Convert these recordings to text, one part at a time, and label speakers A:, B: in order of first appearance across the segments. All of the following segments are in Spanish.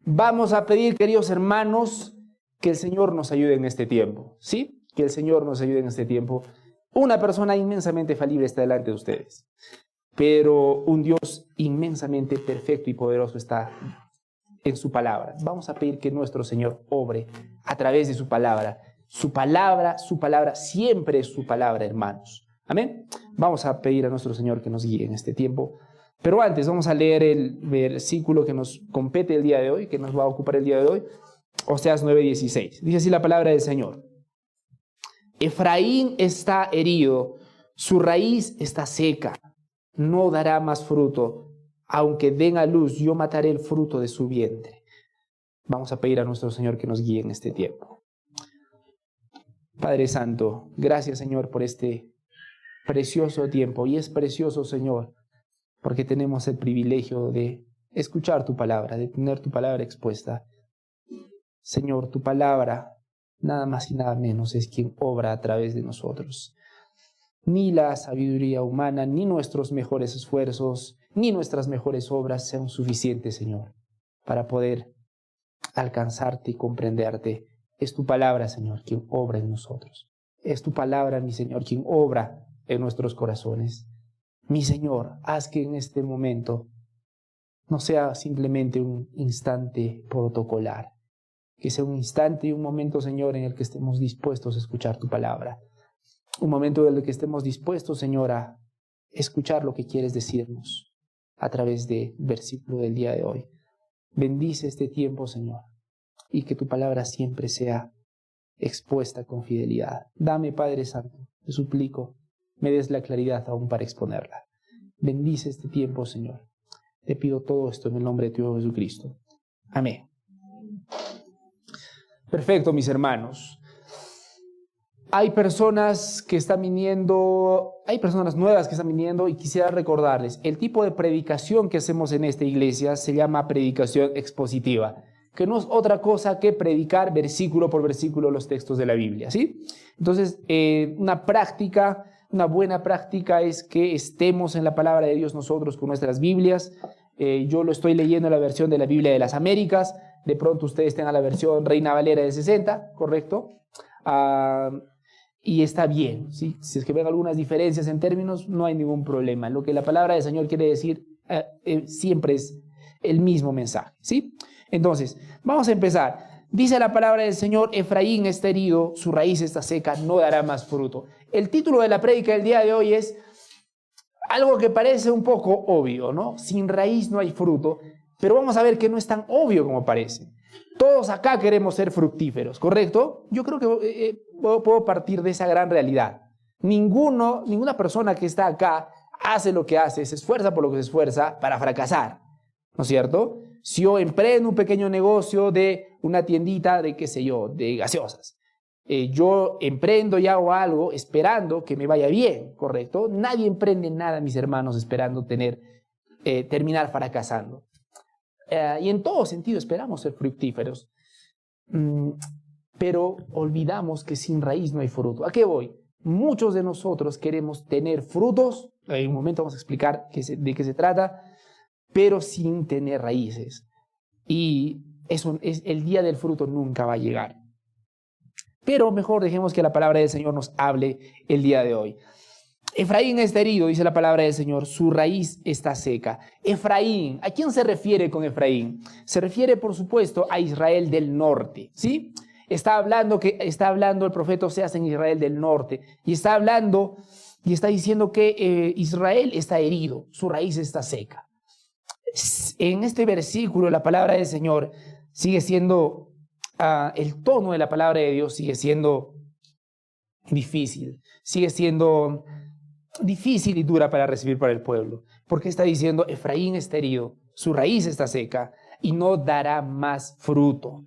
A: Vamos a pedir, queridos hermanos, que el Señor nos ayude en este tiempo, ¿sí? Que el Señor nos ayude en este tiempo. Una persona inmensamente falible está delante de ustedes, pero un Dios inmensamente perfecto y poderoso está en su palabra. Vamos a pedir que nuestro Señor obre a través de su palabra. Su palabra siempre es su palabra, hermanos. Amén. Vamos a pedir a nuestro Señor que nos guíe en este tiempo. Pero antes vamos a leer el versículo que nos compete el día de hoy, que nos va a ocupar el día de hoy, Oseas 9:16. Dice así la palabra del Señor. Efraín está herido, su raíz está seca, no dará más fruto. Aunque den a luz, yo mataré el fruto de su vientre. Vamos a pedir a nuestro Señor que nos guíe en este tiempo. Padre Santo, gracias, Señor, por este precioso tiempo. Y es precioso, Señor, porque tenemos el privilegio de escuchar tu palabra, de tener tu palabra expuesta. Señor, tu palabra, nada más y nada menos, es quien obra a través de nosotros. Ni la sabiduría humana, ni nuestros mejores esfuerzos, ni nuestras mejores obras sean suficientes, Señor, para poder alcanzarte y comprenderte. Es tu palabra, Señor, quien obra en nosotros. Es tu palabra, mi Señor, quien obra en nuestros corazones. Mi Señor, haz que en este momento no sea simplemente un instante protocolar, que sea un instante y un momento, Señor, en el que estemos dispuestos a escuchar tu palabra. Un momento en el que estemos dispuestos, Señor, a escuchar lo que quieres decirnos a través del versículo del día de hoy. Bendice este tiempo, Señor, y que tu palabra siempre sea expuesta con fidelidad. Dame, Padre Santo, te suplico, me des la claridad aún para exponerla. Bendice este tiempo, Señor. Te pido todo esto en el nombre de tu Hijo Jesucristo. Amén. Perfecto, mis hermanos. Hay personas que están viniendo, hay personas nuevas que están viniendo y quisiera recordarles, el tipo de predicación que hacemos en esta iglesia se llama predicación expositiva, que no es otra cosa que predicar versículo por versículo los textos de la Biblia, ¿sí? Entonces, una buena práctica es que estemos en la palabra de Dios nosotros con nuestras Biblias. Yo lo estoy leyendo en la versión de la Biblia de las Américas, de pronto ustedes tengan la versión Reina Valera de 60, ¿correcto? Y está bien, ¿sí? Si es que ven algunas diferencias en términos, no hay ningún problema. Lo que la palabra del Señor quiere decir siempre es el mismo mensaje, ¿sí? Entonces, vamos a empezar. Dice la palabra del Señor, Efraín está herido, su raíz está seca, no dará más fruto. El título de la prédica del día de hoy es algo que parece un poco obvio, ¿no? Sin raíz no hay fruto, pero vamos a ver que no es tan obvio como parece. Todos acá queremos ser fructíferos, ¿correcto? Yo creo que puedo partir de esa gran realidad. Ninguna persona que está acá hace lo que hace, se esfuerza por lo que se esfuerza para fracasar, ¿no es cierto? Si yo emprendo un pequeño negocio de una tiendita de, qué sé yo, de gaseosas, yo emprendo y hago algo esperando que me vaya bien, ¿correcto? Nadie emprende nada, mis hermanos, esperando terminar fracasando. Y en todo sentido esperamos ser fructíferos, pero olvidamos que sin raíz no hay fruto. ¿A qué voy? Muchos de nosotros queremos tener frutos, en un momento vamos a explicar de qué se trata, pero sin tener raíces. Y el día del fruto nunca va a llegar. Pero mejor dejemos que la palabra del Señor nos hable el día de hoy. Efraín está herido, dice la palabra del Señor, su raíz está seca. Efraín, ¿a quién se refiere con Efraín? Se refiere, por supuesto, a Israel del norte, ¿sí? Está hablando el profeta Oseas en Israel del norte, y está diciendo que Israel está herido, su raíz está seca. En este versículo, la palabra del Señor sigue siendo, el tono de la palabra de Dios sigue siendo difícil, difícil y dura para recibir para el pueblo, porque está diciendo, Efraín está herido, su raíz está seca y no dará más fruto.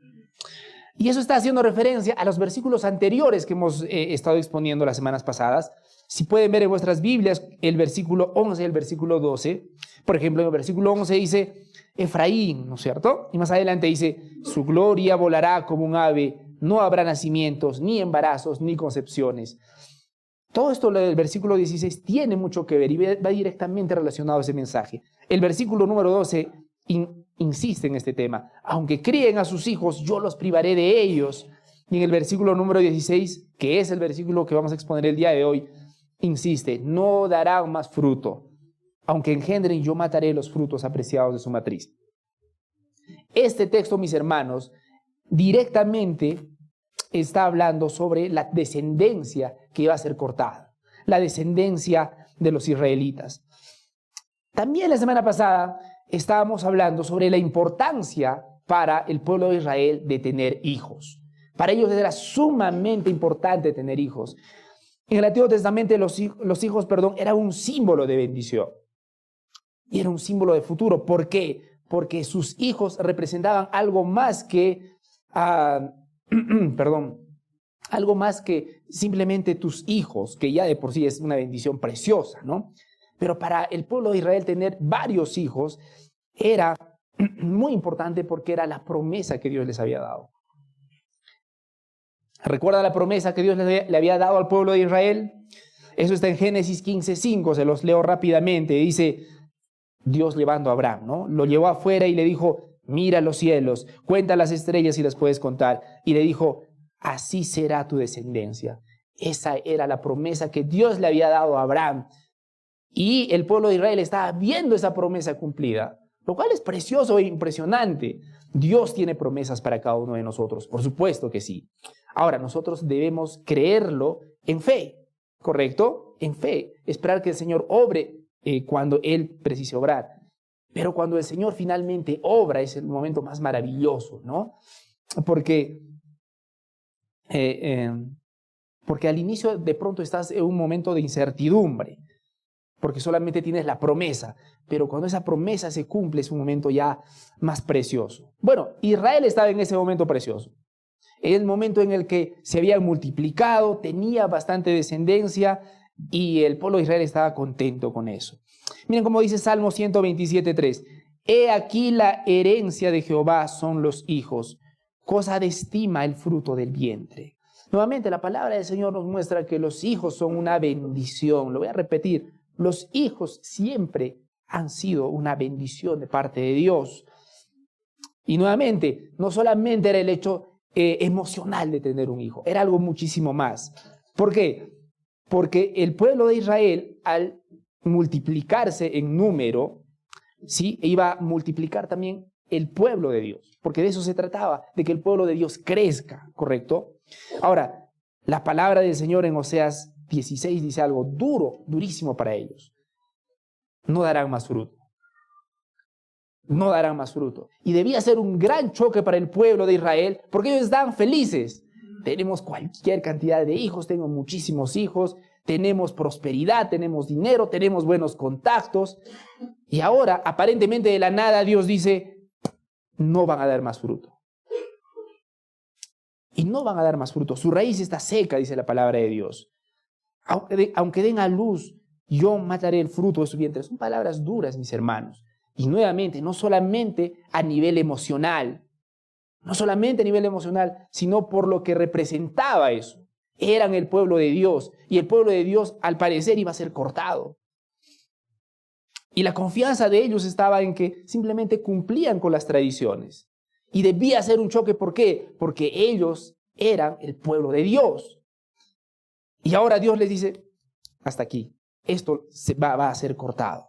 A: Y eso está haciendo referencia a los versículos anteriores que hemos estado exponiendo las semanas pasadas. Si pueden ver en vuestras Biblias el versículo 11 y el versículo 12, por ejemplo, en el versículo 11 dice Efraín, ¿no es cierto? Y más adelante dice, su gloria volará como un ave, no habrá nacimientos, ni embarazos, ni concepciones. Todo esto del versículo 16 tiene mucho que ver y va directamente relacionado a ese mensaje. El versículo número 12 insiste en este tema. Aunque críen a sus hijos, yo los privaré de ellos. Y en el versículo número 16, que es el versículo que vamos a exponer el día de hoy, insiste, no darán más fruto. Aunque engendren, yo mataré los frutos apreciados de su matriz. Este texto, mis hermanos, directamente está hablando sobre la descendencia que iba a ser cortada, la descendencia de los israelitas. También la semana pasada estábamos hablando sobre la importancia para el pueblo de Israel de tener hijos. Para ellos era sumamente importante tener hijos. En el Antiguo Testamento los hijos, eran un símbolo de bendición. Y era un símbolo de futuro. ¿Por qué? Porque sus hijos representaban algo más que, algo más que simplemente tus hijos, que ya de por sí es una bendición preciosa, ¿no? Pero para el pueblo de Israel tener varios hijos era muy importante porque era la promesa que Dios les había dado. ¿Recuerda la promesa que Dios le había dado al pueblo de Israel? Eso está en Génesis 15:5, se los leo rápidamente. Dice, Dios llevando a Abraham, ¿no? Lo llevó afuera y le dijo, mira los cielos, cuenta las estrellas si las puedes contar. Y le dijo, así será tu descendencia. Esa era la promesa que Dios le había dado a Abraham. Y el pueblo de Israel estaba viendo esa promesa cumplida, lo cual es precioso e impresionante. Dios tiene promesas para cada uno de nosotros, por supuesto que sí. Ahora, nosotros debemos creerlo en fe, ¿correcto? En fe, esperar que el Señor obre cuando Él precise obrar. Pero cuando el Señor finalmente obra es el momento más maravilloso, ¿no? Porque al inicio de pronto estás en un momento de incertidumbre, porque solamente tienes la promesa, pero cuando esa promesa se cumple es un momento ya más precioso. Bueno, Israel estaba en ese momento precioso. El momento en el que se habían multiplicado, tenía bastante descendencia y el pueblo de Israel estaba contento con eso. Miren cómo dice Salmo 127:3. He aquí la herencia de Jehová son los hijos, cosa de estima el fruto del vientre. Nuevamente la palabra del Señor nos muestra que los hijos son una bendición. Lo voy a repetir, los hijos siempre han sido una bendición de parte de Dios. Y nuevamente, no solamente era el hecho emocional de tener un hijo, era algo muchísimo más. ¿Por qué? Porque el pueblo de Israel, al multiplicarse en número, ¿sí?, iba a multiplicar también el pueblo de Dios, porque de eso se trataba, de que el pueblo de Dios crezca, ¿correcto? Ahora, la palabra del Señor en Oseas 16 dice algo duro, durísimo para ellos. No darán más fruto. No darán más fruto. Y debía ser un gran choque para el pueblo de Israel, porque ellos estaban felices. Tenemos cualquier cantidad de hijos, tengo muchísimos hijos, tenemos prosperidad, tenemos dinero, tenemos buenos contactos. Y ahora, aparentemente de la nada, Dios dice, no van a dar más fruto. Y no van a dar más fruto. Su raíz está seca, dice la palabra de Dios. Aunque den a luz, yo mataré el fruto de su vientre. Son palabras duras, mis hermanos. Y nuevamente, no solamente a nivel emocional, sino por lo que representaba eso. Eran el pueblo de Dios, y el pueblo de Dios, al parecer, iba a ser cortado. Y la confianza de ellos estaba en que simplemente cumplían con las tradiciones. Y debía ser un choque, ¿por qué? Porque ellos eran el pueblo de Dios. Y ahora Dios les dice, hasta aquí, esto va a ser cortado.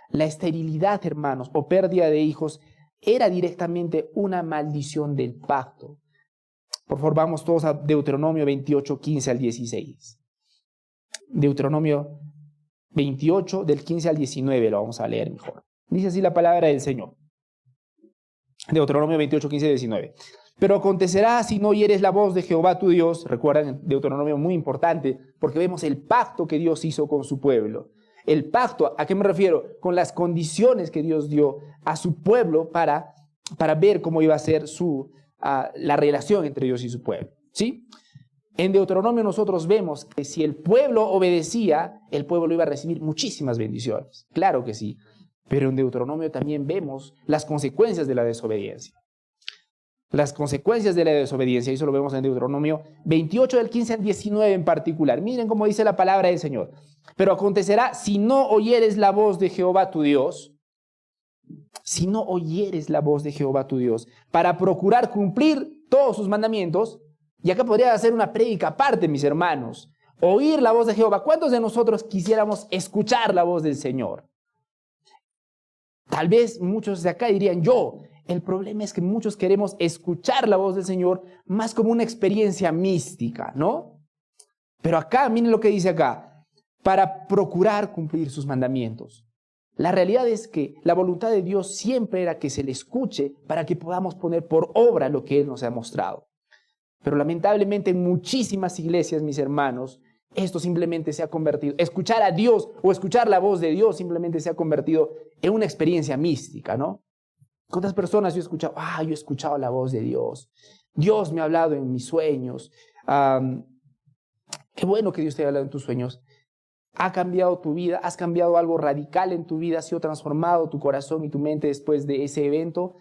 A: La esterilidad, hermanos, o pérdida de hijos, era directamente una maldición del pacto. Por favor, vamos todos a Deuteronomio 28, 15 al 16. Deuteronomio 28, del 15 al 19, lo vamos a leer mejor. Dice así la palabra del Señor. Deuteronomio 28, 15 al 19. Pero acontecerá si no oyeres la voz de Jehová tu Dios. Recuerdan, Deuteronomio muy importante, porque vemos el pacto que Dios hizo con su pueblo. El pacto, ¿a qué me refiero? Con las condiciones que Dios dio a su pueblo para ver cómo iba a ser la relación entre Dios y su pueblo, ¿sí? En Deuteronomio nosotros vemos que si el pueblo obedecía, el pueblo iba a recibir muchísimas bendiciones. Claro que sí. Pero en Deuteronomio también vemos las consecuencias de la desobediencia. Las consecuencias de la desobediencia, y eso lo vemos en Deuteronomio 28, del 15 al 19 en particular. Miren cómo dice la palabra del Señor. Pero acontecerá, si no oyeres la voz de Jehová tu Dios, si no oyeres la voz de Jehová tu Dios, para procurar cumplir todos sus mandamientos. Y acá podría hacer una prédica aparte, mis hermanos. Oír la voz de Jehová. ¿Cuántos de nosotros quisiéramos escuchar la voz del Señor? Tal vez muchos de acá dirían yo. El problema es que muchos queremos escuchar la voz del Señor más como una experiencia mística, ¿no? Pero acá, miren lo que dice acá. Para procurar cumplir sus mandamientos. La realidad es que la voluntad de Dios siempre era que se le escuche para que podamos poner por obra lo que Él nos ha mostrado. Pero lamentablemente en muchísimas iglesias, mis hermanos, esto simplemente se ha convertido, escuchar a Dios o escuchar la voz de Dios simplemente se ha convertido en una experiencia mística, ¿no? ¿Cuántas personas yo he escuchado? Yo he escuchado la voz de Dios. Dios me ha hablado en mis sueños. Qué bueno que Dios te haya hablado en tus sueños. ¿Ha cambiado tu vida? ¿Has cambiado algo radical en tu vida? ¿Ha sido transformado tu corazón y tu mente después de ese evento?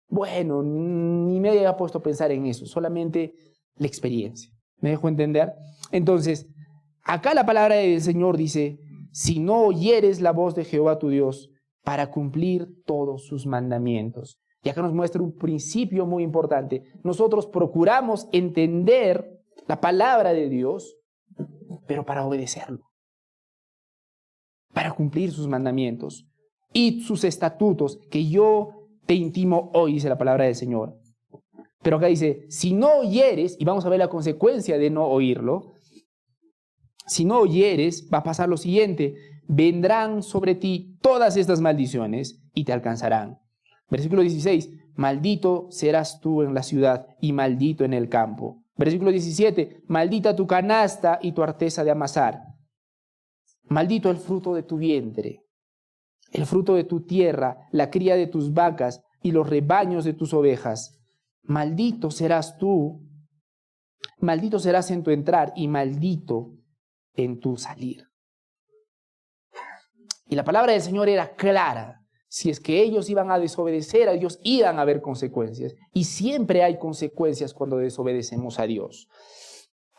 A: Bueno, ni me había puesto a pensar en eso, solamente la experiencia. ¿Me dejo entender? Entonces, acá la palabra del Señor dice, si no oyeres la voz de Jehová tu Dios para cumplir todos sus mandamientos. Y acá nos muestra un principio muy importante. Nosotros procuramos entender la palabra de Dios, pero para obedecerlo. Para cumplir sus mandamientos y sus estatutos que yo te intimo hoy, dice la palabra del Señor. Pero acá dice, si no oyeres, y vamos a ver la consecuencia de no oírlo, si no oyeres, va a pasar lo siguiente, vendrán sobre ti todas estas maldiciones y te alcanzarán. Versículo 16, maldito serás tú en la ciudad y maldito en el campo. Versículo 17, maldita tu canasta y tu arteza de amasar. Maldito el fruto de tu vientre, el fruto de tu tierra, la cría de tus vacas y los rebaños de tus ovejas. Maldito serás tú, maldito serás en tu entrar y maldito en tu salir. Y la palabra del Señor era clara. Si es que ellos iban a desobedecer a Dios, iban a haber consecuencias. Y siempre hay consecuencias cuando desobedecemos a Dios.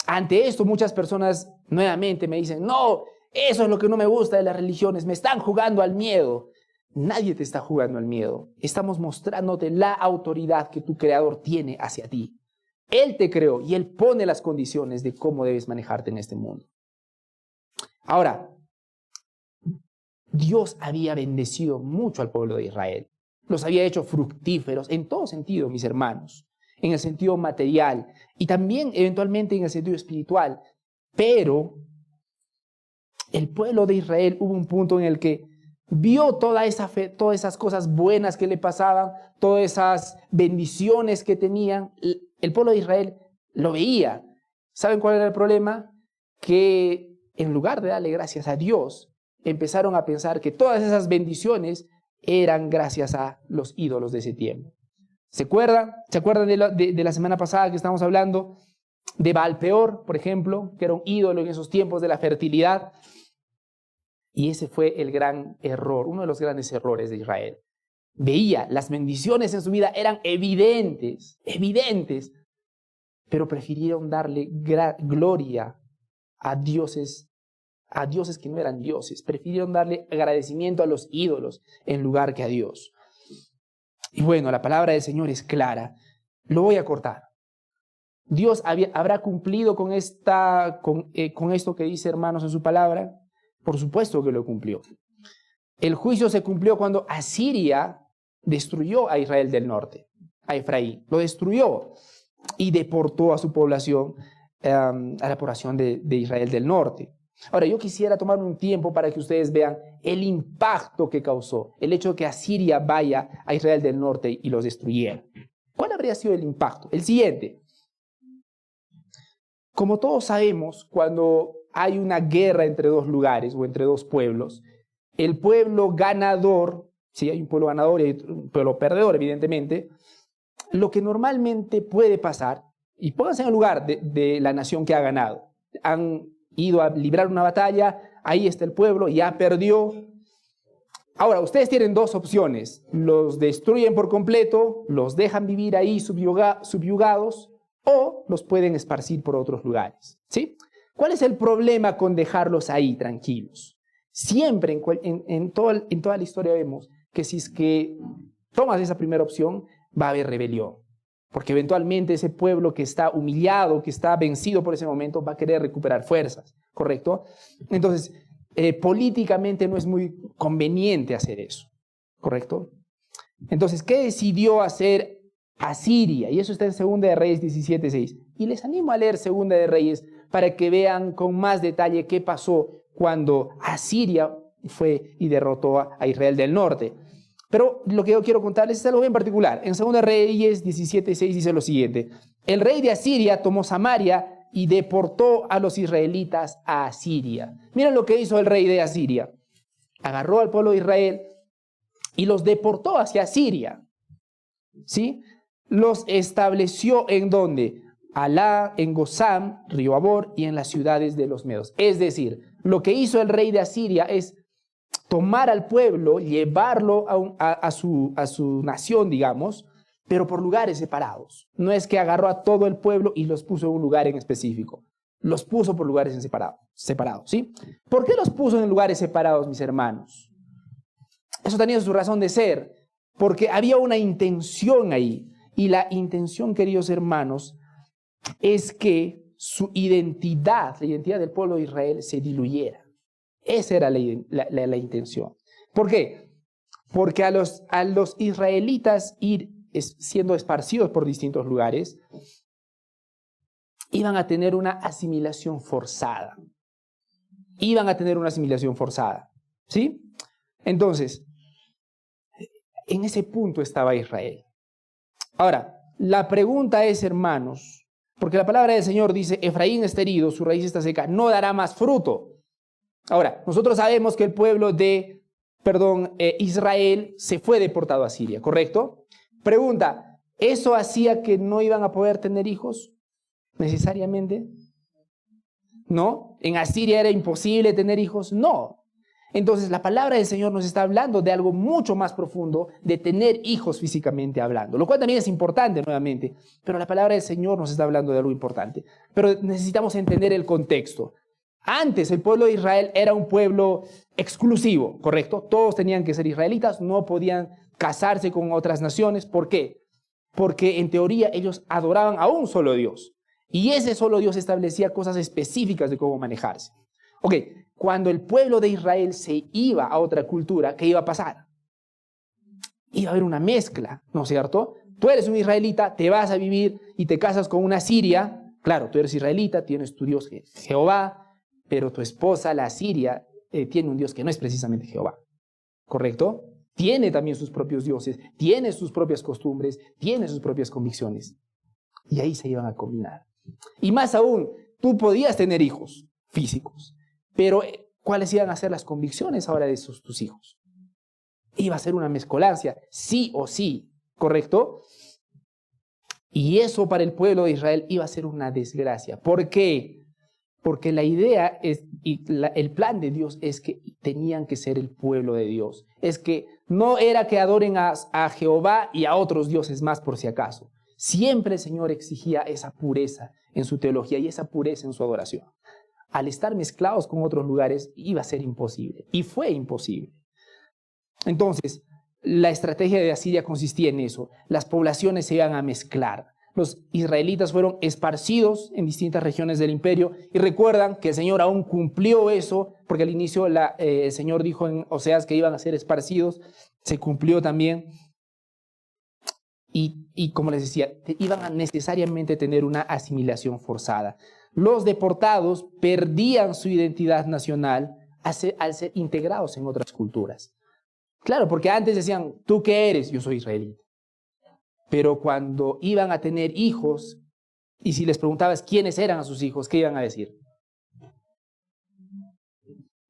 A: Ante esto, muchas personas nuevamente me dicen, no, eso es lo que no me gusta de las religiones, me están jugando al miedo. Nadie te está jugando al miedo. Estamos mostrándote la autoridad que tu Creador tiene hacia ti. Él te creó y Él pone las condiciones de cómo debes manejarte en este mundo. Ahora, Dios había bendecido mucho al pueblo de Israel. Los había hecho fructíferos en todo sentido, mis hermanos. En el sentido material y también eventualmente en el sentido espiritual. Pero el pueblo de Israel hubo un punto en el que vio toda esa fe, todas esas cosas buenas que le pasaban, todas esas bendiciones que tenían. El pueblo de Israel lo veía. ¿Saben cuál era el problema? Que en lugar de darle gracias a Dios, empezaron a pensar que todas esas bendiciones eran gracias a los ídolos de ese tiempo. ¿Se acuerdan? ¿Se acuerdan de la semana pasada que estábamos hablando de Baal Peor, por ejemplo, que era un ídolo en esos tiempos de la fertilidad? Y ese fue el gran error, uno de los grandes errores de Israel. Veía, las bendiciones en su vida eran evidentes, pero prefirieron darle gloria a dioses que no eran dioses. Prefirieron darle agradecimiento a los ídolos en lugar que a Dios. Y bueno, la palabra del Señor es clara. Lo voy a cortar. ¿Dios habrá cumplido con esto que dice, hermanos, en su palabra? Por supuesto que lo cumplió. El juicio se cumplió cuando Asiria destruyó a Israel del norte, a Efraín. Lo destruyó y deportó a su población, a la población de Israel del norte. Ahora, yo quisiera tomar un tiempo para que ustedes vean el impacto que causó el hecho de que Asiria vaya a Israel del norte y los destruyera. ¿Cuál habría sido el impacto? El siguiente. Como todos sabemos, cuando hay una guerra entre dos lugares o entre dos pueblos, el pueblo ganador, si hay un pueblo ganador y hay un pueblo perdedor, evidentemente, lo que normalmente puede pasar, y pónganse en el lugar de la nación que ha ganado, han ido a librar una batalla, ahí está el pueblo, ya perdió. Ahora, ustedes tienen dos opciones: los destruyen por completo, los dejan vivir ahí subyugados, o los pueden esparcir por otros lugares, ¿sí? ¿Cuál es el problema con dejarlos ahí tranquilos? Siempre en toda la historia vemos que si es que tomas esa primera opción, va a haber rebelión. Porque eventualmente ese pueblo que está humillado, que está vencido por ese momento, va a querer recuperar fuerzas, ¿correcto? Entonces, políticamente no es muy conveniente hacer eso, ¿correcto? Entonces, ¿qué decidió hacer Asiria? Y eso está en 2 de Reyes 17:6. Y les animo a leer 2 de Reyes para que vean con más detalle qué pasó cuando Asiria fue y derrotó a Israel del norte. Pero lo que yo quiero contarles es algo bien particular. En 2 de Reyes 17:6 dice lo siguiente: el rey de Asiria tomó Samaria y deportó a los israelitas a Asiria. Miren lo que hizo el rey de Asiria. Agarró al pueblo de Israel y los deportó hacia Asiria. ¿Sí? Los estableció ¿en dónde? Alá, en Gozán, Río Abor y en las ciudades de los medos. Es decir, lo que hizo el rey de Asiria es tomar al pueblo, llevarlo a su nación, digamos, pero por lugares separados. No es que agarró a todo el pueblo y los puso en un lugar en específico. Los puso por lugares separados, ¿sí? ¿Por qué los puso en lugares separados, mis hermanos? Eso tenía su razón de ser, porque había una intención ahí. Y la intención, queridos hermanos, es que su identidad, la identidad del pueblo de Israel, se diluyera. Esa era la intención. ¿Por qué? Porque a los israelitas ir siendo esparcidos por distintos lugares, iban a tener una asimilación forzada. ¿Sí? Entonces, en ese punto estaba Israel. Ahora, la pregunta es, hermanos, porque la palabra del Señor dice: Efraín está herido, su raíz está seca, no dará más fruto. Ahora, nosotros sabemos que el pueblo de, Israel se fue deportado a Siria, ¿correcto? Pregunta, ¿eso hacía que no iban a poder tener hijos? ¿Necesariamente? ¿No? ¿En Asiria era imposible tener hijos? No. Entonces, la palabra del Señor nos está hablando de algo mucho más profundo, de tener hijos físicamente hablando, lo cual también es importante nuevamente, pero la palabra del Señor nos está hablando de algo importante. Pero necesitamos entender el contexto. Antes el pueblo de Israel era un pueblo exclusivo, ¿correcto? Todos tenían que ser israelitas, no podían casarse con otras naciones. ¿Por qué? Porque en teoría ellos adoraban a un solo Dios. Y ese solo Dios establecía cosas específicas de cómo manejarse. Ok, cuando el pueblo de Israel se iba a otra cultura, ¿qué iba a pasar? Iba a haber una mezcla, ¿no es cierto? Tú eres un israelita, te vas a vivir y te casas con una siria. Claro, tú eres israelita, tienes tu Dios Jehová, pero tu esposa, la siria, tiene un Dios que no es precisamente Jehová, ¿correcto? Tiene también sus propios dioses, tiene sus propias costumbres, tiene sus propias convicciones. Y ahí se iban a combinar. Y más aún, tú podías tener hijos físicos, pero ¿cuáles iban a ser las convicciones ahora de tus hijos? Iba a ser una mezcolancia, sí o sí, ¿correcto? Y eso para el pueblo de Israel iba a ser una desgracia. ¿Por qué? Porque la idea el plan de Dios es que tenían que ser el pueblo de Dios. Es que no era que adoren a Jehová y a otros dioses más por si acaso. Siempre el Señor exigía esa pureza en su teología y esa pureza en su adoración. Al estar mezclados con otros lugares iba a ser imposible. Y fue imposible. Entonces, la estrategia de Asiria consistía en eso. Las poblaciones se iban a mezclar. Los israelitas fueron esparcidos en distintas regiones del imperio. Y recuerdan que el Señor aún cumplió eso, porque al inicio el Señor dijo en Oseas que iban a ser esparcidos. Se cumplió también. Y como les decía, iban a necesariamente tener una asimilación forzada. Los deportados perdían su identidad nacional al ser integrados en otras culturas. Claro, porque antes decían, ¿tú qué eres? Yo soy israelita. Pero cuando iban a tener hijos, y si les preguntabas quiénes eran a sus hijos, ¿qué iban a decir?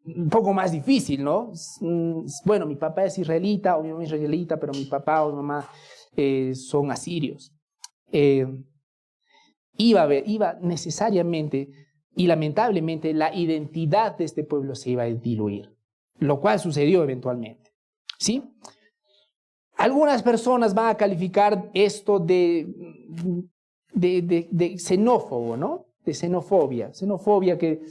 A: Un poco más difícil, ¿no? Bueno, mi papá es israelita, o mi mamá es israelita, pero mi papá o mi mamá son asirios. Iba necesariamente y lamentablemente la identidad de este pueblo se iba a diluir, lo cual sucedió eventualmente, ¿sí? Algunas personas van a calificar esto de xenófobo, ¿no? De xenofobia que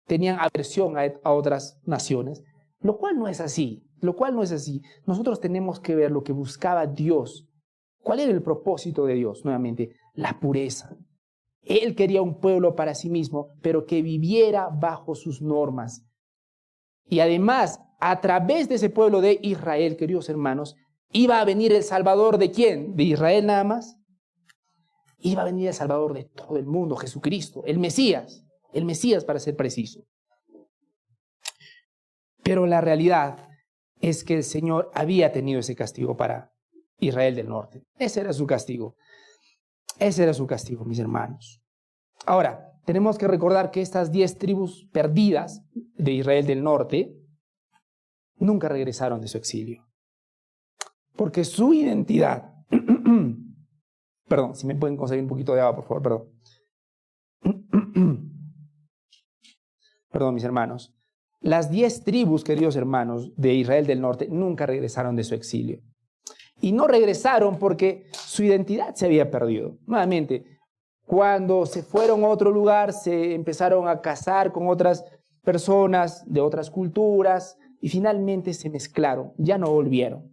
A: tenían aversión a otras naciones, lo cual no es así. lo cual no es así. Nosotros tenemos que ver lo que buscaba Dios. ¿Cuál era el propósito de Dios? Nuevamente, la pureza. Él quería un pueblo para sí mismo, pero que viviera bajo sus normas. Y además, a través de ese pueblo de Israel, queridos hermanos, iba a venir el Salvador ¿de quién? ¿De Israel nada más? Iba a venir el Salvador de todo el mundo, Jesucristo, el Mesías para ser preciso. Pero la realidad es que el Señor había tenido ese castigo para Israel del norte. Ese era su castigo. Ese era su castigo, mis hermanos. Ahora, tenemos que recordar que estas 10 tribus perdidas de Israel del norte nunca regresaron de su exilio. Porque su identidad... Perdón, si me pueden conseguir un poquito de agua, por favor, perdón. Perdón, mis hermanos. Las 10 tribus, queridos hermanos, de Israel del norte nunca regresaron de su exilio. Y no regresaron porque su identidad se había perdido. Nuevamente, cuando se fueron a otro lugar, se empezaron a casar con otras personas de otras culturas y finalmente se mezclaron, ya no volvieron.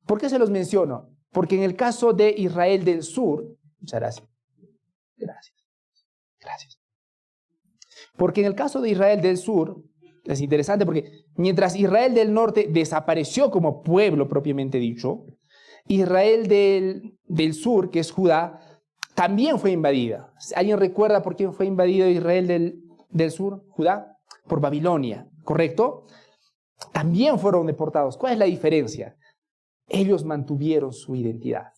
A: ¿Por qué se los menciono? Porque en el caso de Israel del sur, muchas gracias. Gracias. Porque en el caso de Israel del sur, es interesante porque mientras Israel del norte desapareció como pueblo propiamente dicho, Israel del sur, que es Judá, también fue invadida. ¿Alguien recuerda por quién fue invadido Israel del sur, Judá? Por Babilonia, ¿correcto? También fueron deportados. ¿Cuál es la diferencia? Ellos mantuvieron su identidad.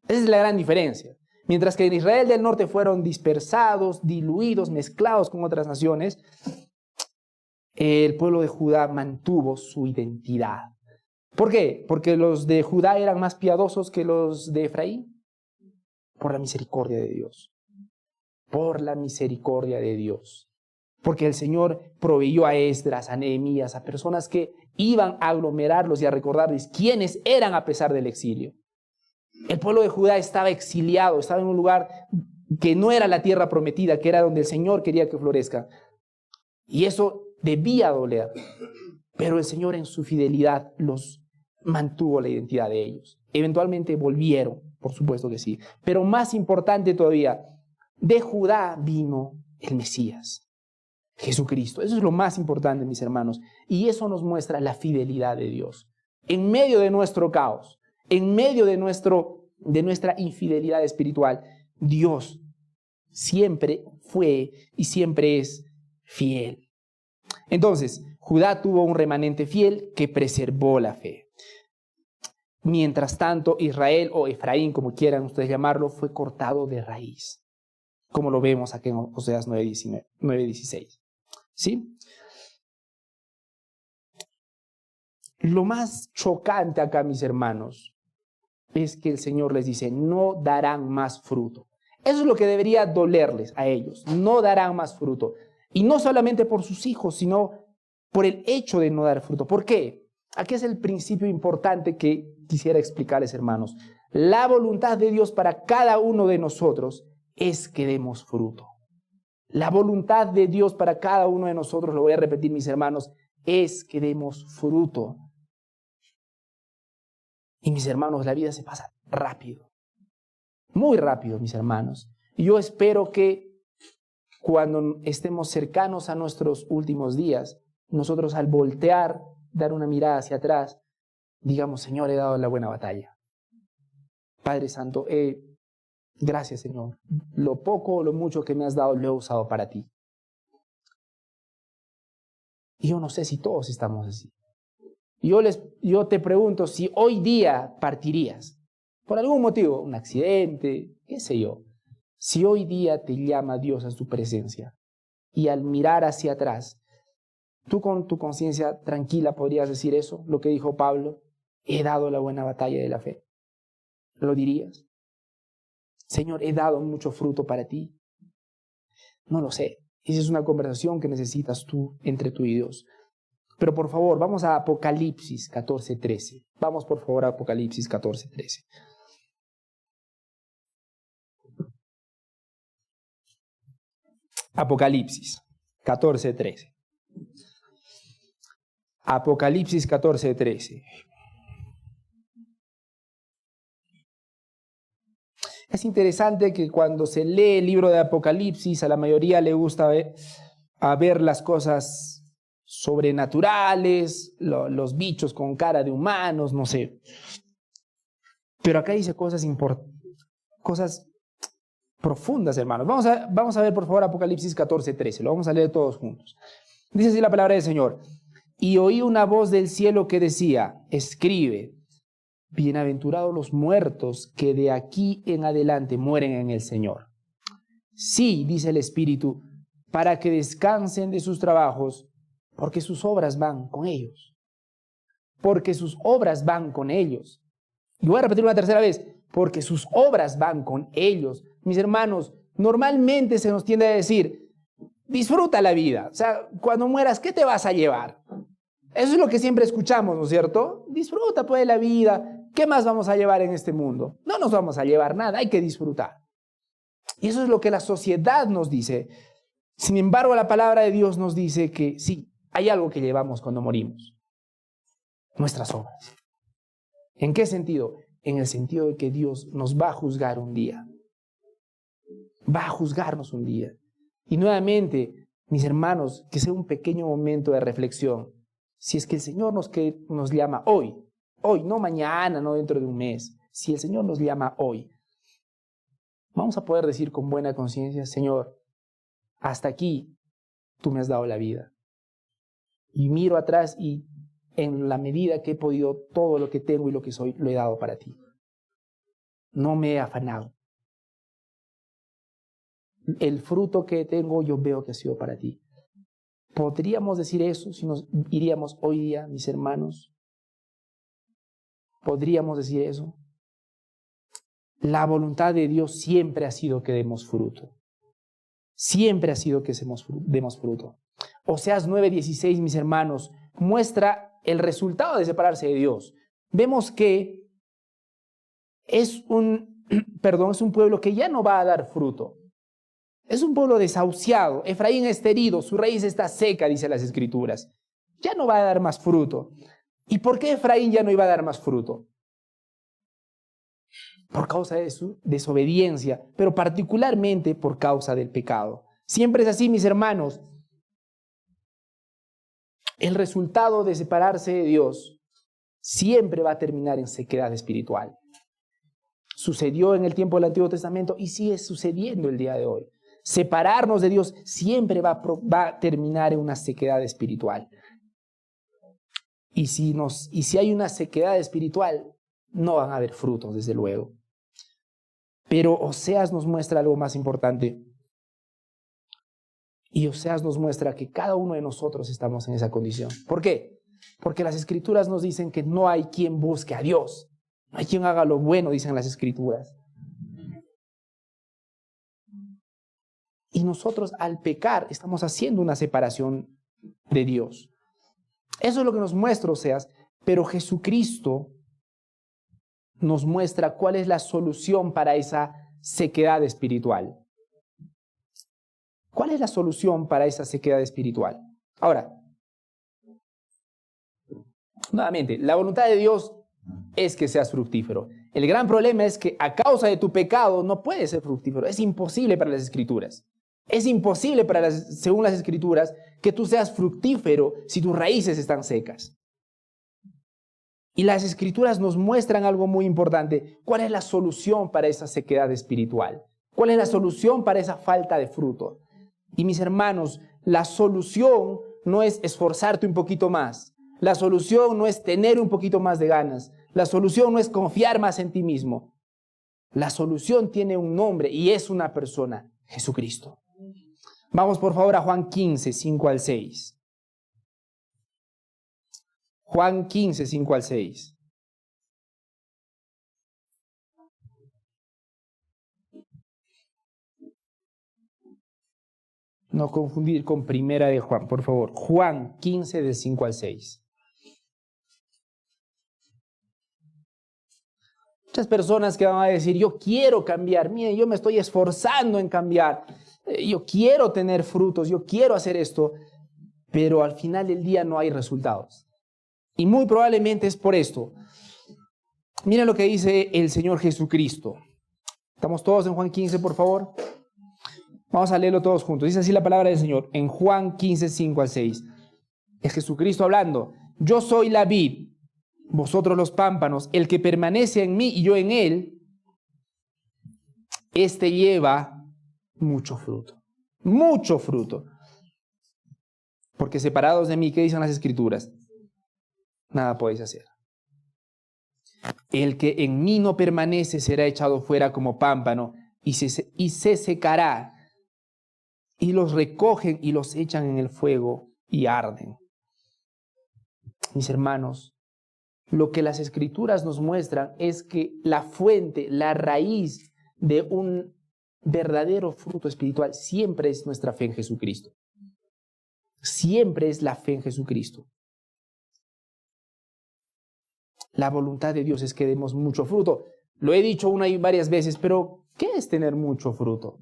A: Esa es la gran diferencia. Mientras que en Israel del norte fueron dispersados, diluidos, mezclados con otras naciones, el pueblo de Judá mantuvo su identidad. ¿Por qué? Porque los de Judá eran más piadosos que los de Efraín. Por la misericordia de Dios. Por la misericordia de Dios. Porque el Señor proveyó a Esdras, a Nehemías, a personas que iban a aglomerarlos y a recordarles quiénes eran a pesar del exilio. El pueblo de Judá estaba exiliado, estaba en un lugar que no era la tierra prometida, que era donde el Señor quería que florezca. Y eso debía doler. Pero el Señor en su fidelidad los mantuvo la identidad de ellos. Eventualmente volvieron, por supuesto que sí. Pero más importante todavía, de Judá vino el Mesías, Jesucristo. Eso es lo más importante, mis hermanos. Y eso nos muestra la fidelidad de Dios. En medio de nuestro caos, en medio de nuestra infidelidad espiritual, Dios siempre fue y siempre es fiel. Entonces, Judá tuvo un remanente fiel que preservó la fe. Mientras tanto, Israel o Efraín, como quieran ustedes llamarlo, fue cortado de raíz, como lo vemos aquí en Oseas 9:16. ¿Sí? Lo más chocante acá, mis hermanos, es que el Señor les dice, no darán más fruto. Eso es lo que debería dolerles a ellos, no darán más fruto. Y no solamente por sus hijos, sino por el hecho de no dar fruto. ¿Por qué? Aquí es el principio importante que quisiera explicarles, hermanos. La voluntad de Dios para cada uno de nosotros es que demos fruto. La voluntad de Dios para cada uno de nosotros, lo voy a repetir, mis hermanos, es que demos fruto. Y mis hermanos, la vida se pasa rápido. Muy rápido, mis hermanos. Y yo espero que cuando estemos cercanos a nuestros últimos días, nosotros al voltear, dar una mirada hacia atrás, digamos, Señor, he dado la buena batalla. Padre Santo, gracias, Señor. Lo poco o lo mucho que me has dado, lo he usado para ti. Y yo no sé si todos estamos así. Yo te pregunto si hoy día partirías, por algún motivo, un accidente, qué sé yo. Si hoy día te llama Dios a su presencia y al mirar hacia atrás, tú con tu conciencia tranquila podrías decir eso, lo que dijo Pablo, he dado la buena batalla de la fe. ¿Lo dirías? Señor, he dado mucho fruto para ti. No lo sé. Esa es una conversación que necesitas tú entre tú y Dios. Pero por favor, vamos a Apocalipsis 14:13. Vamos por favor a Apocalipsis 14:13. Apocalipsis 14:13. Apocalipsis 14:13. Es interesante que cuando se lee el libro de Apocalipsis, a la mayoría le gusta ver las cosas sobrenaturales, los bichos con cara de humanos, no sé. Pero acá dice cosas profundas, hermanos. Vamos a ver, por favor, Apocalipsis 14:13. Lo vamos a leer todos juntos. Dice así la palabra del Señor. Y oí una voz del cielo que decía, escribe, bienaventurados los muertos que de aquí en adelante mueren en el Señor. Sí, dice el Espíritu, para que descansen de sus trabajos, porque sus obras van con ellos. Porque sus obras van con ellos. Y voy a repetir una tercera vez, porque sus obras van con ellos. Mis hermanos, normalmente se nos tiende a decir, disfruta la vida. O sea, cuando mueras, ¿qué te vas a llevar? Eso es lo que siempre escuchamos, ¿no es cierto? Disfruta pues la vida. ¿Qué más vamos a llevar en este mundo? No nos vamos a llevar nada, hay que disfrutar. Y eso es lo que la sociedad nos dice. Sin embargo, la palabra de Dios nos dice que sí, hay algo que llevamos cuando morimos. Nuestras obras. ¿En qué sentido? En el sentido de que Dios nos va a juzgar un día. Va a juzgarnos un día. Y nuevamente, mis hermanos, que sea un pequeño momento de reflexión. Si es que el Señor nos llama hoy, no mañana, no dentro de un mes, si el Señor nos llama hoy, vamos a poder decir con buena conciencia, Señor, hasta aquí tú me has dado la vida. Y miro atrás y en la medida que he podido, todo lo que tengo y lo que soy, lo he dado para ti. No me he afanado. El fruto que tengo yo veo que ha sido para ti. ¿Podríamos decir eso si nos iríamos hoy día, mis hermanos? ¿Podríamos decir eso? La voluntad de Dios siempre ha sido que demos fruto. Siempre ha sido que demos fruto. Oseas 9:16, mis hermanos, muestra el resultado de separarse de Dios. Vemos que es un pueblo que ya no va a dar fruto. Es un pueblo desahuciado. Efraín está herido, su raíz está seca, dice las Escrituras. Ya no va a dar más fruto. ¿Y por qué Efraín ya no iba a dar más fruto? Por causa de su desobediencia, pero particularmente por causa del pecado. Siempre es así, mis hermanos. El resultado de separarse de Dios siempre va a terminar en sequedad espiritual. Sucedió en el tiempo del Antiguo Testamento y sigue sucediendo el día de hoy. Separarnos de Dios siempre va a terminar en una sequedad espiritual. Y si hay una sequedad espiritual, no van a haber frutos, desde luego. Pero Oseas nos muestra algo más importante. Y Oseas nos muestra que cada uno de nosotros estamos en esa condición. ¿Por qué? Porque las Escrituras nos dicen que no hay quien busque a Dios. No hay quien haga lo bueno, dicen las Escrituras. Y nosotros al pecar estamos haciendo una separación de Dios. Eso es lo que nos muestra Oseas, pero Jesucristo nos muestra cuál es la solución para esa sequedad espiritual. ¿Cuál es la solución para esa sequedad espiritual? Ahora, nuevamente, la voluntad de Dios es que seas fructífero. El gran problema es que a causa de tu pecado no puedes ser fructífero. Es imposible para las Escrituras. Es imposible según las Escrituras que tú seas fructífero si tus raíces están secas. Y las Escrituras nos muestran algo muy importante. ¿Cuál es la solución para esa sequedad espiritual? ¿Cuál es la solución para esa falta de fruto? Y mis hermanos, la solución no es esforzarte un poquito más. La solución no es tener un poquito más de ganas. La solución no es confiar más en ti mismo. La solución tiene un nombre y es una persona, Jesucristo. Vamos por favor a Juan 15, 5 al 6. Juan 15, 5 al 6. No confundir con primera de Juan, por favor. Juan 15, del 5 al 6. Muchas personas que van a decir, yo quiero cambiar, mire, yo me estoy esforzando en cambiar, yo quiero tener frutos, yo quiero hacer esto, pero al final del día no hay resultados. Y muy probablemente es por esto. Mira lo que dice el Señor Jesucristo. ¿Estamos todos en Juan 15, por favor? Vamos a leerlo todos juntos. Dice así la palabra del Señor en Juan 15, 5 al 6. Es Jesucristo hablando. Yo soy la vid, vosotros los pámpanos. El que permanece en mí y yo en él, este lleva mucho fruto. Mucho fruto. Porque separados de mí, ¿qué dicen las Escrituras? Nada podéis hacer. El que en mí no permanece será echado fuera como pámpano y se secará. Y los recogen y los echan en el fuego y arden. Mis hermanos, lo que las Escrituras nos muestran es que la fuente, la raíz de un verdadero fruto espiritual siempre es nuestra fe en Jesucristo. Siempre es la fe en Jesucristo. La voluntad de Dios es que demos mucho fruto. Lo he dicho una y varias veces, pero ¿qué es tener mucho fruto?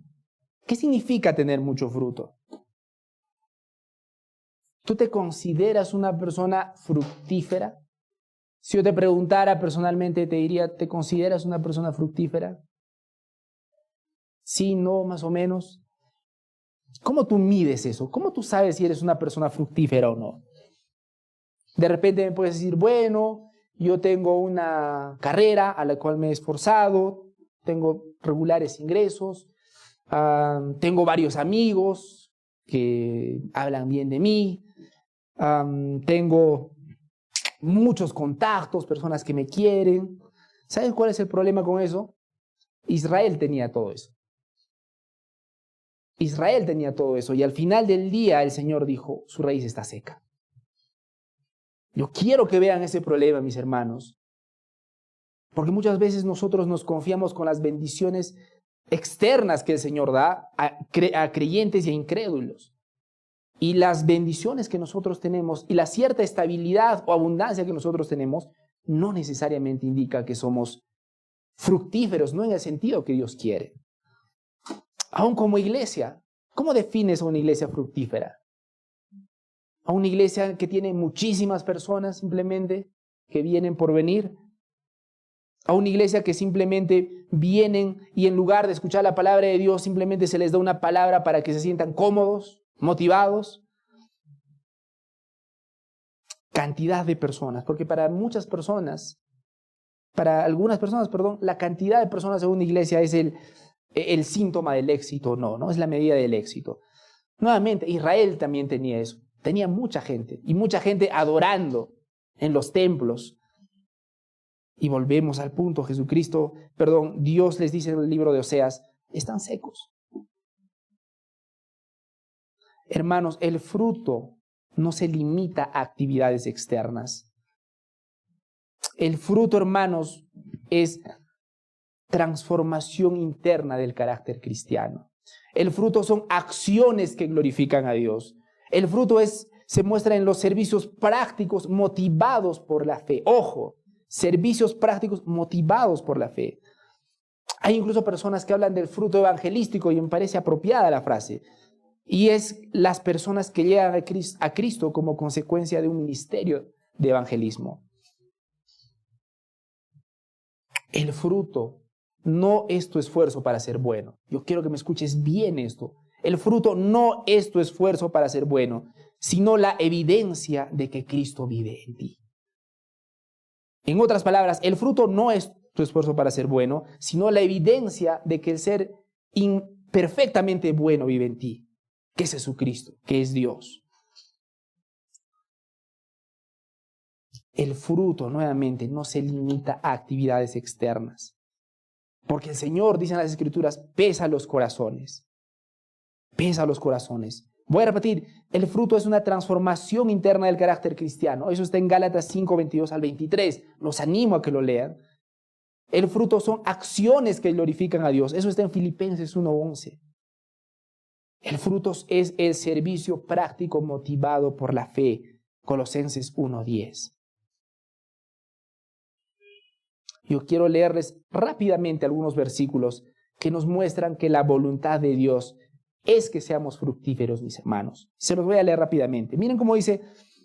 A: ¿Qué significa tener mucho fruto? ¿Tú te consideras una persona fructífera? Si yo te preguntara personalmente, te diría, ¿te consideras una persona fructífera? Sí, no, más o menos. ¿Cómo tú mides eso? ¿Cómo tú sabes si eres una persona fructífera o no? De repente me puedes decir, bueno, yo tengo una carrera a la cual me he esforzado, tengo regulares ingresos, tengo varios amigos que hablan bien de mí, tengo muchos contactos, personas que me quieren. ¿Sabes cuál es el problema con eso? Israel tenía todo eso. Israel tenía todo eso y al final del día el Señor dijo, su raíz está seca. Yo quiero que vean ese problema, mis hermanos, porque muchas veces nosotros nos confiamos con las bendiciones externas que el Señor da a creyentes y a incrédulos. Y las bendiciones que nosotros tenemos y la cierta estabilidad o abundancia que nosotros tenemos no necesariamente indica que somos fructíferos, no en el sentido que Dios quiere. Aún como iglesia, ¿cómo defines a una iglesia fructífera? ¿A una iglesia que tiene muchísimas personas simplemente que vienen por venir? ¿A una iglesia que simplemente vienen y en lugar de escuchar la palabra de Dios simplemente se les da una palabra para que se sientan cómodos, motivados? Cantidad de personas, porque para algunas personas, la cantidad de personas en una iglesia es el síntoma del éxito, no es la medida del éxito. Nuevamente, Israel también tenía eso, tenía mucha gente y mucha gente adorando en los templos. Y volvemos al punto, Dios les dice en el libro de Oseas, están secos. Hermanos, el fruto no se limita a actividades externas. El fruto, hermanos, es transformación interna del carácter cristiano. El fruto son acciones que glorifican a Dios. El fruto se muestra en los servicios prácticos motivados por la fe. Ojo, servicios prácticos motivados por la fe. Hay incluso personas que hablan del fruto evangelístico y me parece apropiada la frase. Y es las personas que llegan a Cristo como consecuencia de un ministerio de evangelismo. El fruto no es tu esfuerzo para ser bueno. Yo quiero que me escuches bien esto. El fruto no es tu esfuerzo para ser bueno, sino la evidencia de que Cristo vive en ti. En otras palabras, el fruto no es tu esfuerzo para ser bueno, sino la evidencia de que el ser imperfectamente bueno vive en ti, que es Jesucristo, que es Dios. El fruto, nuevamente, no se limita a actividades externas, porque el Señor, dicen las Escrituras, pesa los corazones. Pesa los corazones. Voy a repetir, el fruto es una transformación interna del carácter cristiano. Eso está en Gálatas 5, 22 al 23. Los animo a que lo lean. El fruto son acciones que glorifican a Dios. Eso está en Filipenses 1, 11. El fruto es el servicio práctico motivado por la fe. Colosenses 1, 10. Yo quiero leerles rápidamente algunos versículos que nos muestran que la voluntad de Dios es que seamos fructíferos, mis hermanos. Se los voy a leer rápidamente. Miren cómo dice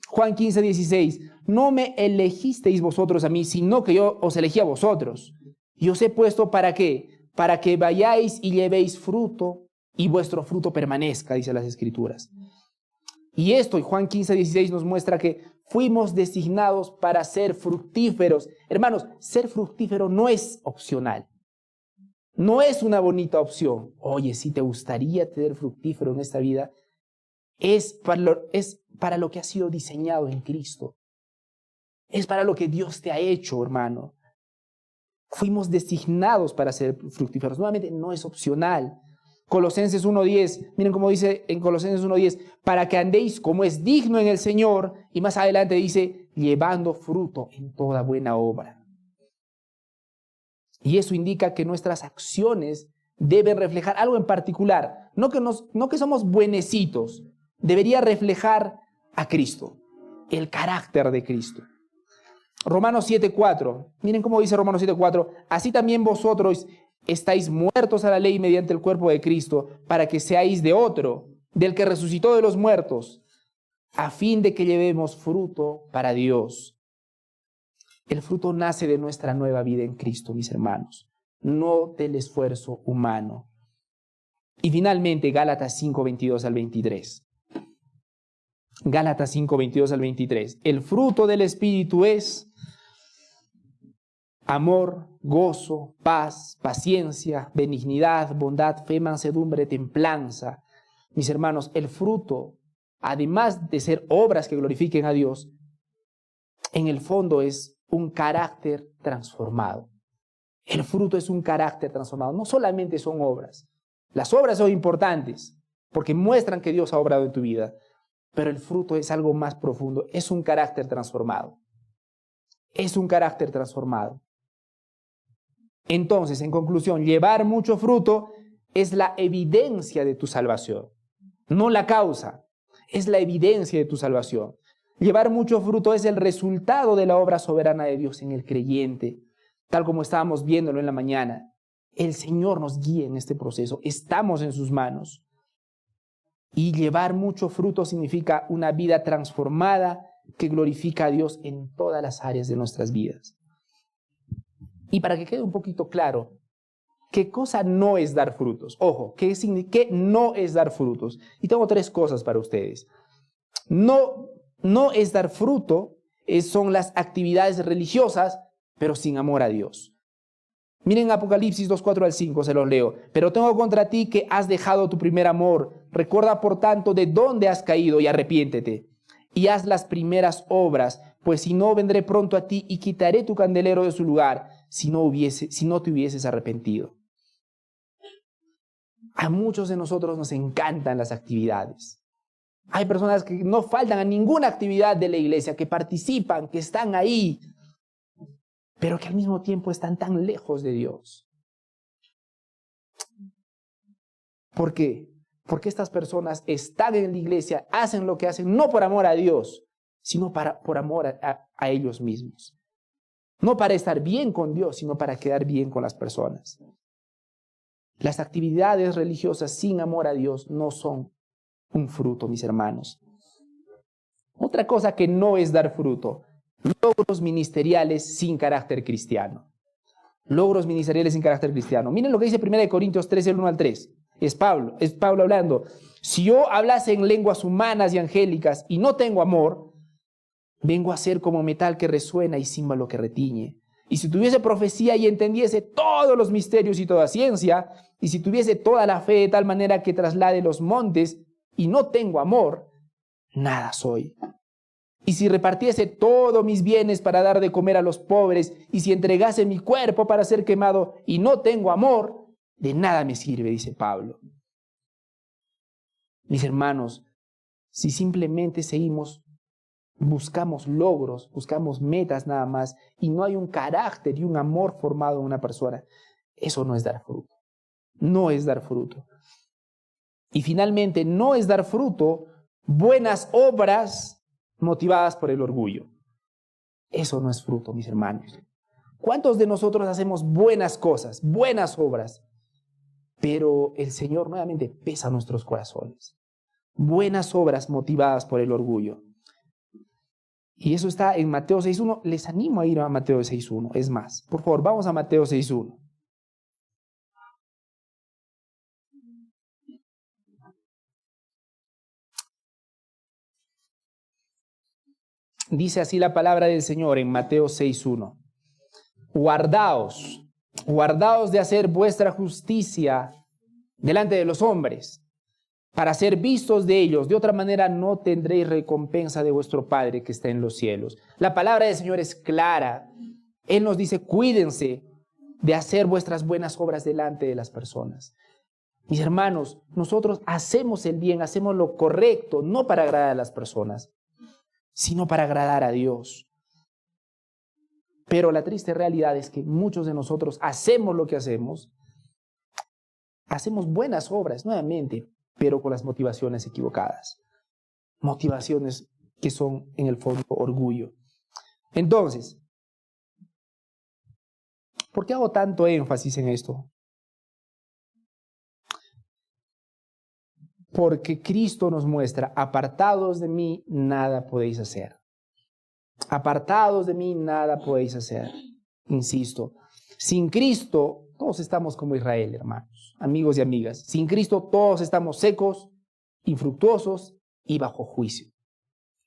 A: Juan 15, 16. No me elegisteis vosotros a mí, sino que yo os elegí a vosotros. Y os he puesto ¿para qué? Para que vayáis y llevéis fruto y vuestro fruto permanezca, dice las Escrituras. Y esto, Juan 15, 16 nos muestra que fuimos designados para ser fructíferos. Hermanos, ser fructífero no es opcional. No es una bonita opción. Oye, si te gustaría ser fructífero en esta vida, es para lo que ha sido diseñado en Cristo. Es para lo que Dios te ha hecho, hermano. Fuimos designados para ser fructíferos. Nuevamente, no es opcional. Colosenses 1:10, miren cómo dice en Colosenses 1:10, para que andéis como es digno en el Señor, y más adelante dice, llevando fruto en toda buena obra. Y eso indica que nuestras acciones deben reflejar algo en particular, no que somos buenecitos, debería reflejar a Cristo, el carácter de Cristo. Romanos 7:4, miren cómo dice Romanos 7:4, así también vosotros estáis muertos a la ley mediante el cuerpo de Cristo, para que seáis de otro, del que resucitó de los muertos, a fin de que llevemos fruto para Dios. El fruto nace de nuestra nueva vida en Cristo, mis hermanos, no del esfuerzo humano. Y finalmente, Gálatas 5:22 al 23. Gálatas 5:22 al 23. El fruto del Espíritu es amor, gozo, paz, paciencia, benignidad, bondad, fe, mansedumbre, templanza. Mis hermanos, el fruto, además de ser obras que glorifiquen a Dios, en el fondo es un carácter transformado. El fruto es un carácter transformado. No solamente son obras. Las obras son importantes porque muestran que Dios ha obrado en tu vida, pero el fruto es algo más profundo. Es un carácter transformado. Es un carácter transformado. Entonces, en conclusión, llevar mucho fruto es la evidencia de tu salvación, no la causa, es la evidencia de tu salvación. Llevar mucho fruto es el resultado de la obra soberana de Dios en el creyente, tal como estábamos viéndolo en la mañana. El Señor nos guía en este proceso, estamos en sus manos. Y llevar mucho fruto significa una vida transformada que glorifica a Dios en todas las áreas de nuestras vidas. Y para que quede un poquito claro, ¿qué cosa no es dar frutos? Ojo, ¿qué no es dar frutos? Y tengo 3 cosas para ustedes. No es dar fruto, son las actividades religiosas, pero sin amor a Dios. Miren Apocalipsis 2:4 al 5, se los leo. Pero tengo contra ti que has dejado tu primer amor. Recuerda, por tanto, de dónde has caído y arrepiéntete. Y haz las primeras obras, pues si no, vendré pronto a ti y quitaré tu candelero de su lugar, si no te hubieses arrepentido. A muchos de nosotros nos encantan las actividades. Hay personas que no faltan a ninguna actividad de la iglesia, que participan, que están ahí, pero que al mismo tiempo están tan lejos de Dios. ¿Por qué? Porque estas personas están en la iglesia, hacen lo que hacen, no por amor a Dios, sino por amor a ellos mismos. No para estar bien con Dios, sino para quedar bien con las personas. Las actividades religiosas sin amor a Dios no son un fruto, mis hermanos. Otra cosa que no es dar fruto, logros ministeriales sin carácter cristiano. Logros ministeriales sin carácter cristiano. Miren lo que dice 1 Corintios 13, el 1 al 3. Es Pablo hablando. Si yo hablase en lenguas humanas y angélicas y no tengo amor, vengo a ser como metal que resuena y címbalo que retiñe. Y si tuviese profecía y entendiese todos los misterios y toda ciencia, y si tuviese toda la fe de tal manera que traslade los montes y no tengo amor, nada soy. Y si repartiese todos mis bienes para dar de comer a los pobres, y si entregase mi cuerpo para ser quemado y no tengo amor, de nada me sirve, dice Pablo. Mis hermanos, si simplemente buscamos logros, buscamos metas nada más, y no hay un carácter y un amor formado en una persona, eso no es dar fruto. No es dar fruto. Y finalmente, no es dar fruto buenas obras motivadas por el orgullo. Eso no es fruto, mis hermanos. ¿Cuántos de nosotros hacemos buenas cosas, buenas obras? Pero el Señor nuevamente pesa nuestros corazones. Buenas obras motivadas por el orgullo. Y eso está en Mateo 6.1. Les animo a ir a Mateo 6.1. Es más, por favor, vamos a Mateo 6.1. Dice así la palabra del Señor en Mateo 6.1. Guardaos de hacer vuestra justicia delante de los hombres, para ser vistos de ellos. De otra manera no tendréis recompensa de vuestro Padre que está en los cielos. La palabra del Señor es clara. Él nos dice, cuídense de hacer vuestras buenas obras delante de las personas. Mis hermanos, nosotros hacemos el bien, hacemos lo correcto, no para agradar a las personas, sino para agradar a Dios. Pero la triste realidad es que muchos de nosotros hacemos lo que hacemos buenas obras, nuevamente, pero con las motivaciones equivocadas. Motivaciones que son, en el fondo, orgullo. Entonces, ¿por qué hago tanto énfasis en esto? Porque Cristo nos muestra, apartados de mí, nada podéis hacer. Apartados de mí, nada podéis hacer. Insisto, sin Cristo, todos estamos como Israel, hermanos, amigos y amigas. Sin Cristo, todos estamos secos, infructuosos y bajo juicio.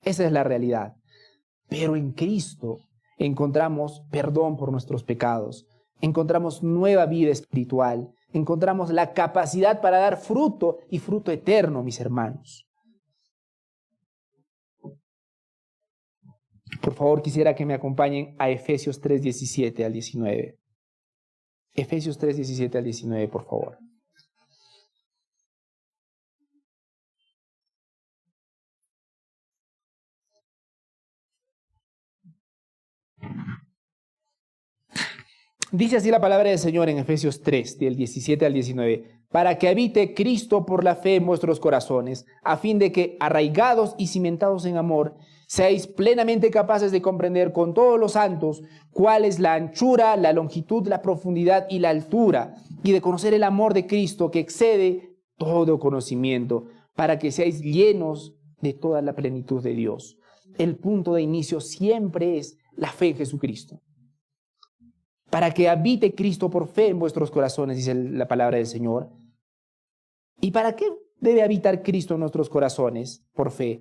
A: Esa es la realidad. Pero en Cristo encontramos perdón por nuestros pecados, encontramos nueva vida espiritual, encontramos la capacidad para dar fruto y fruto eterno, mis hermanos. Por favor, quisiera que me acompañen a Efesios 3:17 al 19. Efesios 3:17 al 19, por favor. Dice así la palabra del Señor en Efesios 3, del 17 al 19, para que habite Cristo por la fe en vuestros corazones, a fin de que, arraigados y cimentados en amor, seáis plenamente capaces de comprender con todos los santos cuál es la anchura, la longitud, la profundidad y la altura, y de conocer el amor de Cristo que excede todo conocimiento, para que seáis llenos de toda la plenitud de Dios. El punto de inicio siempre es la fe en Jesucristo. Para que habite Cristo por fe en vuestros corazones, dice la palabra del Señor. ¿Y para qué debe habitar Cristo en nuestros corazones por fe?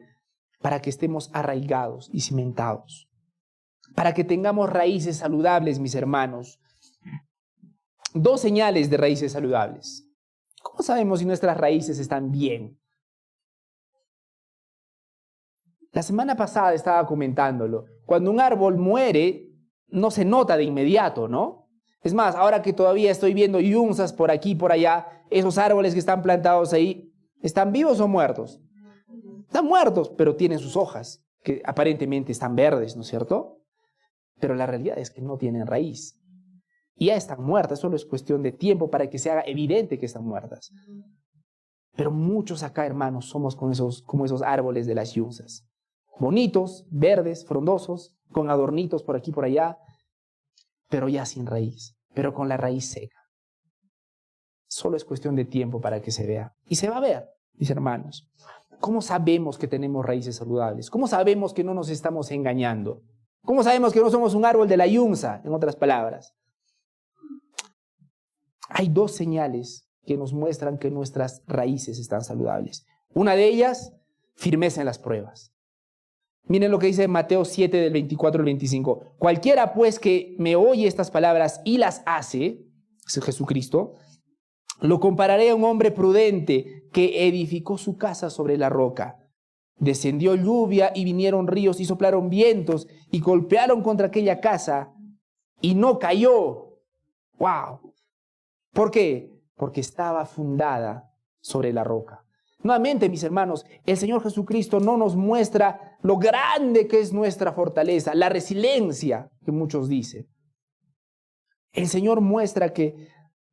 A: Para que estemos arraigados y cimentados. Para que tengamos raíces saludables, mis hermanos. Dos señales de raíces saludables. ¿Cómo sabemos si nuestras raíces están bien? La semana pasada estaba comentándolo. Cuando un árbol muere, no se nota de inmediato, ¿no? Es más, ahora que todavía estoy viendo yunzas por aquí y por allá, esos árboles que están plantados ahí, ¿están vivos o muertos? Están muertos, pero tienen sus hojas, que aparentemente están verdes, ¿no es cierto? Pero la realidad es que no tienen raíz. Y ya están muertas, solo es cuestión de tiempo para que se haga evidente que están muertas. Pero muchos acá, hermanos, somos como esos árboles de las yunzas. Bonitos, verdes, frondosos, con adornitos por aquí y por allá, pero ya sin raíz, pero con la raíz seca. Solo es cuestión de tiempo para que se vea. Y se va a ver, mis hermanos. ¿Cómo sabemos que tenemos raíces saludables? ¿Cómo sabemos que no nos estamos engañando? ¿Cómo sabemos que no somos un árbol de la yunza, en otras palabras? Hay dos señales que nos muestran que nuestras raíces están saludables. Una de ellas, firmeza en las pruebas. Miren lo que dice Mateo 7 del 24 al 25. Cualquiera pues que me oye estas palabras y las hace, es Jesucristo, lo compararé a un hombre prudente que edificó su casa sobre la roca. Descendió lluvia y vinieron ríos y soplaron vientos y golpearon contra aquella casa y no cayó. ¡Wow! ¿Por qué? Porque estaba fundada sobre la roca. Nuevamente, mis hermanos, el Señor Jesucristo no nos muestra lo grande que es nuestra fortaleza, la resiliencia que muchos dicen. El Señor muestra que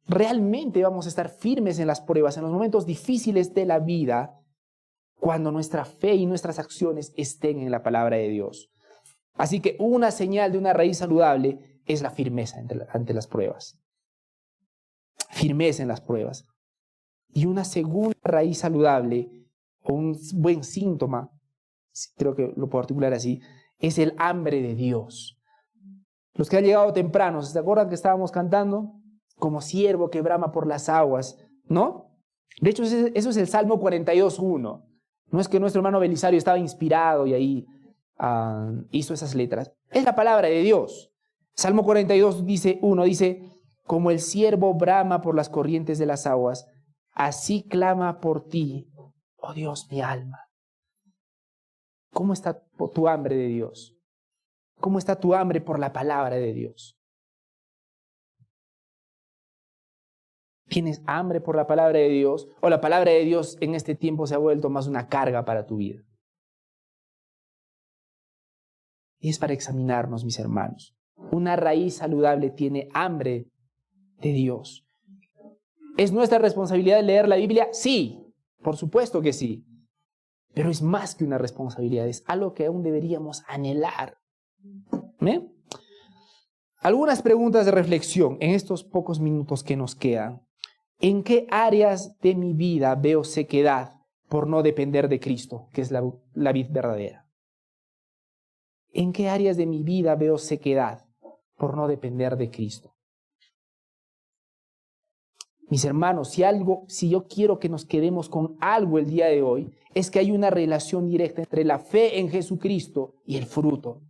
A: realmente vamos a estar firmes en las pruebas, en los momentos difíciles de la vida, cuando nuestra fe y nuestras acciones estén en la palabra de Dios. Así que una señal de una raíz saludable es la firmeza ante las pruebas. Firmeza en las pruebas. Y una segunda raíz saludable, o un buen síntoma, creo que lo puedo articular así, es el hambre de Dios. Los que han llegado temprano, ¿se acuerdan que estábamos cantando? Como ciervo que brama por las aguas, ¿no? De hecho, eso es el Salmo 42:1. No es que nuestro hermano Belisario estaba inspirado y ahí hizo esas letras. Es la palabra de Dios. Salmo 42:1 dice, como el ciervo brama por las corrientes de las aguas, así clama por ti, oh Dios, mi alma. ¿Cómo está tu hambre de Dios? ¿Cómo está tu hambre por la palabra de Dios? ¿Tienes hambre por la palabra de Dios? ¿O la palabra de Dios en este tiempo se ha vuelto más una carga para tu vida? Y es para examinarnos, mis hermanos. Una raíz saludable tiene hambre de Dios. ¿Es nuestra responsabilidad leer la Biblia? Sí, por supuesto que sí. Pero es más que una responsabilidad, es algo que aún deberíamos anhelar. ¿Eh? Algunas preguntas de reflexión en estos pocos minutos que nos quedan. ¿En qué áreas de mi vida veo sequedad por no depender de Cristo, que es la vid verdadera? ¿En qué áreas de mi vida veo sequedad por no depender de Cristo? Mis hermanos, si yo quiero que nos quedemos con algo el día de hoy, es que hay una relación directa entre la fe en Jesucristo y el fruto.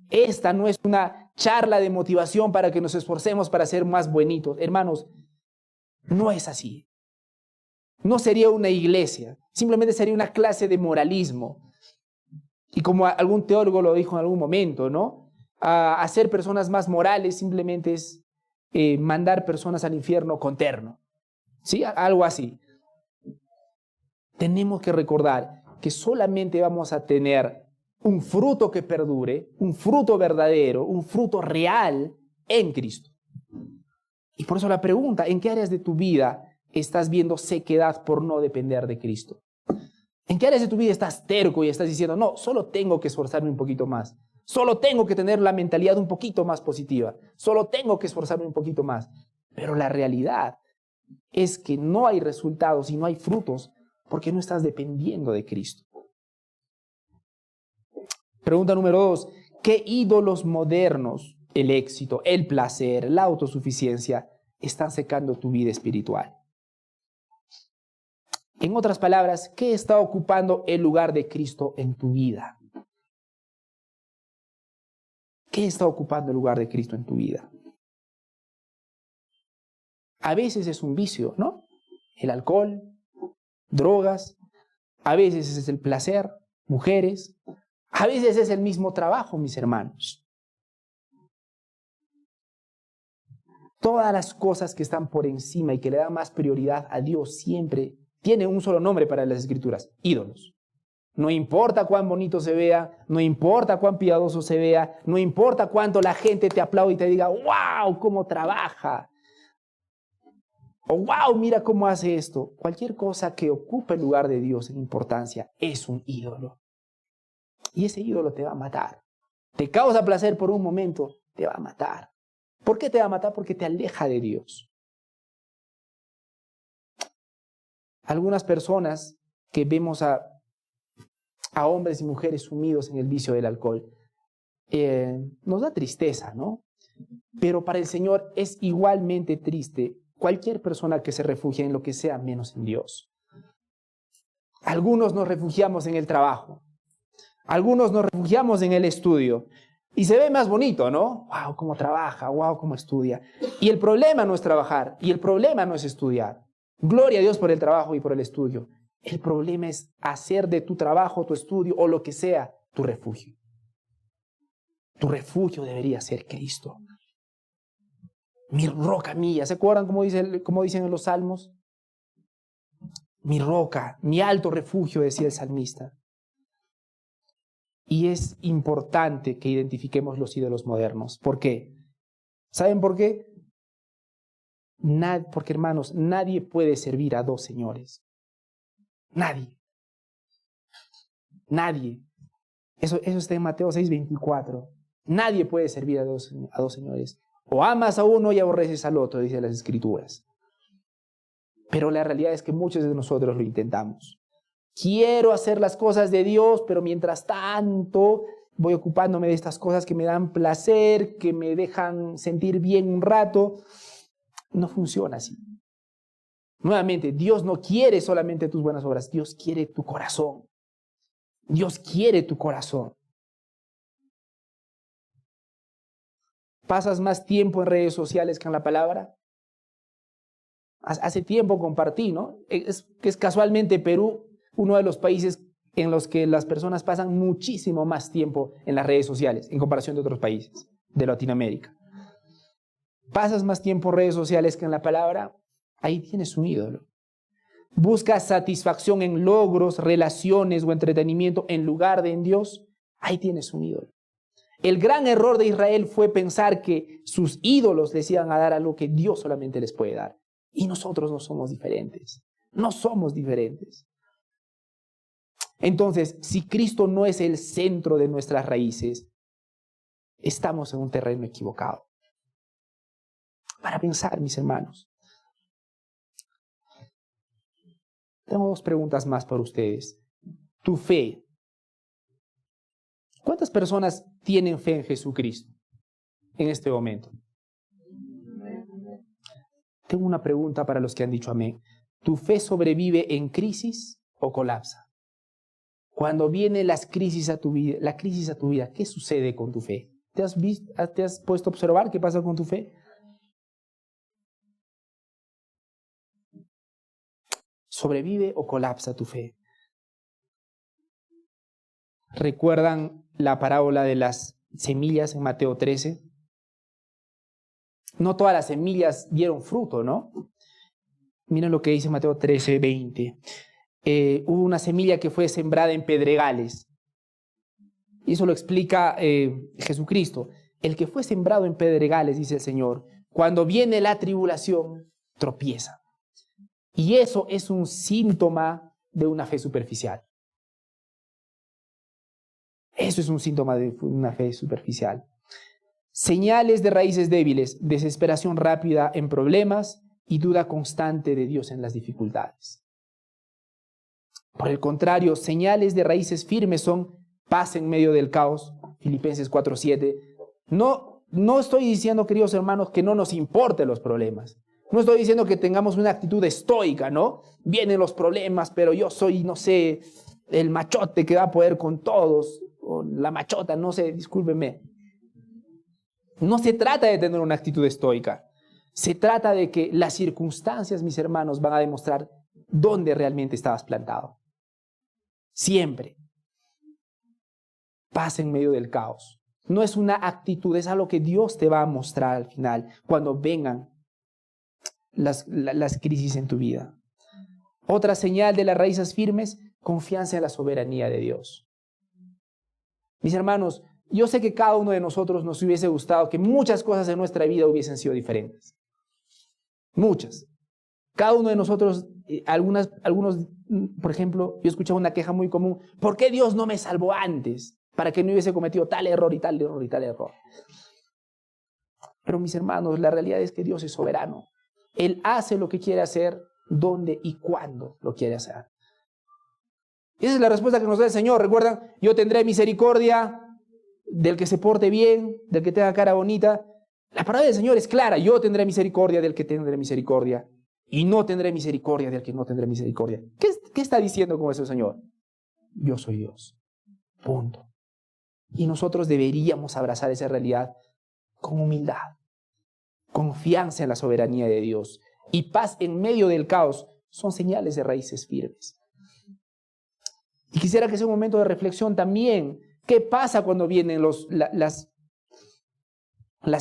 A: Esta no es una charla de motivación para que nos esforcemos para ser más buenitos. Hermanos, no es así. No sería una iglesia, simplemente sería una clase de moralismo. Y como algún teólogo lo dijo en algún momento, ¿no? Hacer personas más morales simplemente es mandar personas al infierno con terno. ¿Sí? Algo así. Tenemos que recordar que solamente vamos a tener un fruto que perdure, un fruto verdadero, un fruto real en Cristo. Y por eso la pregunta, ¿en qué áreas de tu vida estás viendo sequedad por no depender de Cristo? ¿En qué áreas de tu vida estás terco y estás diciendo, no, solo tengo que esforzarme un poquito más? Solo tengo que tener la mentalidad un poquito más positiva. Solo tengo que esforzarme un poquito más. Pero la realidad es que no hay resultados y no hay frutos porque no estás dependiendo de Cristo. Pregunta número 2. ¿Qué ídolos modernos, el éxito, el placer, la autosuficiencia, están secando tu vida espiritual? En otras palabras, ¿qué está ocupando el lugar de Cristo en tu vida? ¿Qué está ocupando el lugar de Cristo en tu vida? A veces es un vicio, ¿no? El alcohol, drogas, a veces es el placer, mujeres, a veces es el mismo trabajo, mis hermanos. Todas las cosas que están por encima y que le dan más prioridad a Dios siempre tienen un solo nombre para las Escrituras: ídolos. No importa cuán bonito se vea, no importa cuán piadoso se vea, no importa cuánto la gente te aplaude y te diga, wow, cómo trabaja. O wow, mira cómo hace esto. Cualquier cosa que ocupe el lugar de Dios en importancia es un ídolo. Y ese ídolo te va a matar. Te causa placer por un momento, te va a matar. ¿Por qué te va a matar? Porque te aleja de Dios. Algunas personas que vemos a hombres y mujeres sumidos en el vicio del alcohol, nos da tristeza, ¿no? Pero para el Señor es igualmente triste cualquier persona que se refugie en lo que sea menos en Dios. Algunos nos refugiamos en el trabajo, algunos nos refugiamos en el estudio y se ve más bonito, ¿no? ¡Wow! Cómo trabaja, ¡wow! Cómo estudia. Y el problema no es trabajar y el problema no es estudiar. Gloria a Dios por el trabajo y por el estudio. El problema es hacer de tu trabajo, tu estudio o lo que sea tu refugio. Tu refugio debería ser Cristo. Mi roca mía. ¿Se acuerdan cómo dicen en los salmos? Mi roca, mi alto refugio, decía el salmista. Y es importante que identifiquemos los ídolos modernos. ¿Por qué? ¿Saben por qué? Porque, hermanos, nadie puede servir a dos señores. Nadie. Nadie. Eso está en Mateo 6:24. Nadie puede servir a dos señores. O amas a uno y aborreces al otro, dicen las Escrituras. Pero la realidad es que muchos de nosotros lo intentamos. Quiero hacer las cosas de Dios, pero mientras tanto voy ocupándome de estas cosas que me dan placer, que me dejan sentir bien un rato. No funciona así. Nuevamente, Dios no quiere solamente tus buenas obras, Dios quiere tu corazón. Dios quiere tu corazón. ¿Pasas más tiempo en redes sociales que en la palabra? Hace tiempo compartí, ¿no? Es casualmente Perú uno de los países en los que las personas pasan muchísimo más tiempo en las redes sociales en comparación de otros países de Latinoamérica. ¿Pasas más tiempo en redes sociales que en la palabra? Ahí tienes un ídolo. ¿Buscas satisfacción en logros, relaciones o entretenimiento en lugar de en Dios? Ahí tienes un ídolo. El gran error de Israel fue pensar que sus ídolos les iban a dar algo que Dios solamente les puede dar. Y nosotros no somos diferentes. No somos diferentes. Entonces, si Cristo no es el centro de nuestras raíces, estamos en un terreno equivocado. Para pensar, mis hermanos. Tengo dos preguntas más para ustedes. Tu fe. ¿Cuántas personas tienen fe en Jesucristo en este momento? Tengo una pregunta para los que han dicho amén. ¿Tu fe sobrevive en crisis o colapsa? Cuando vienen las crisis a tu vida, ¿qué sucede con tu fe? ¿Te has puesto a observar qué pasa con tu fe? ¿Sobrevive o colapsa tu fe? ¿Recuerdan la parábola de las semillas en Mateo 13? No todas las semillas dieron fruto, ¿no? Miren lo que dice Mateo 13, 20. Hubo una semilla que fue sembrada en pedregales. Y eso lo explica Jesucristo. El que fue sembrado en pedregales, dice el Señor, cuando viene la tribulación, tropieza. Y eso es un síntoma de una fe superficial. Eso es un síntoma de una fe superficial. Señales de raíces débiles, desesperación rápida en problemas y duda constante de Dios en las dificultades. Por el contrario, señales de raíces firmes son paz en medio del caos, Filipenses 4:7. No estoy diciendo, queridos hermanos, que no nos importen los problemas. No estoy diciendo que tengamos una actitud estoica, ¿no? Vienen los problemas, pero yo soy, no sé, el machote que va a poder con todos, o la machota, no sé, discúlpenme. No se trata de tener una actitud estoica. Se trata de que las circunstancias, mis hermanos, van a demostrar dónde realmente estabas plantado. Siempre. Paz en medio del caos. No es una actitud, es algo que Dios te va a mostrar al final, cuando vengan las crisis en tu vida. Otra señal de las raíces firmes, confianza en la soberanía de Dios. Mis hermanos, yo sé que cada uno de nosotros nos hubiese gustado que muchas cosas en nuestra vida hubiesen sido diferentes. Muchas. Cada uno de nosotros, algunos, por ejemplo, yo escuchaba una queja muy común: ¿por qué Dios no me salvó antes? Para que no hubiese cometido tal error y tal error y tal error. Pero mis hermanos, la realidad es que Dios es soberano. Él hace lo que quiere hacer, dónde y cuándo lo quiere hacer. Esa es la respuesta que nos da el Señor. Recuerdan, yo tendré misericordia del que se porte bien, del que tenga cara bonita. La palabra del Señor es clara: yo tendré misericordia del que tendré misericordia, y no tendré misericordia del que no tendré misericordia. ¿Qué está diciendo con eso el Señor? Yo soy Dios. Punto. Y nosotros deberíamos abrazar esa realidad con humildad, confianza en la soberanía de Dios, y paz en medio del caos son señales de raíces firmes. Y quisiera que sea un momento de reflexión también. ¿Qué pasa cuando vienen las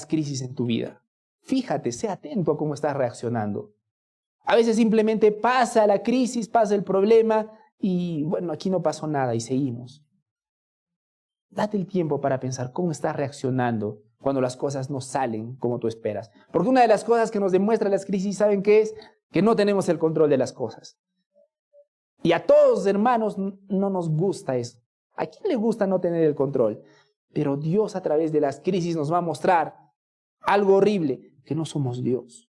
A: crisis en tu vida? Fíjate, sé atento a cómo estás reaccionando. A veces simplemente pasa la crisis, pasa el problema y bueno, aquí no pasó nada y seguimos. Date el tiempo para pensar cómo estás reaccionando cuando las cosas no salen como tú esperas. Porque una de las cosas que nos demuestra las crisis, ¿saben qué es? Que no tenemos el control de las cosas. Y a todos, hermanos, no nos gusta eso. ¿A quién le gusta no tener el control? Pero Dios, a través de las crisis, nos va a mostrar algo horrible: que no somos Dios.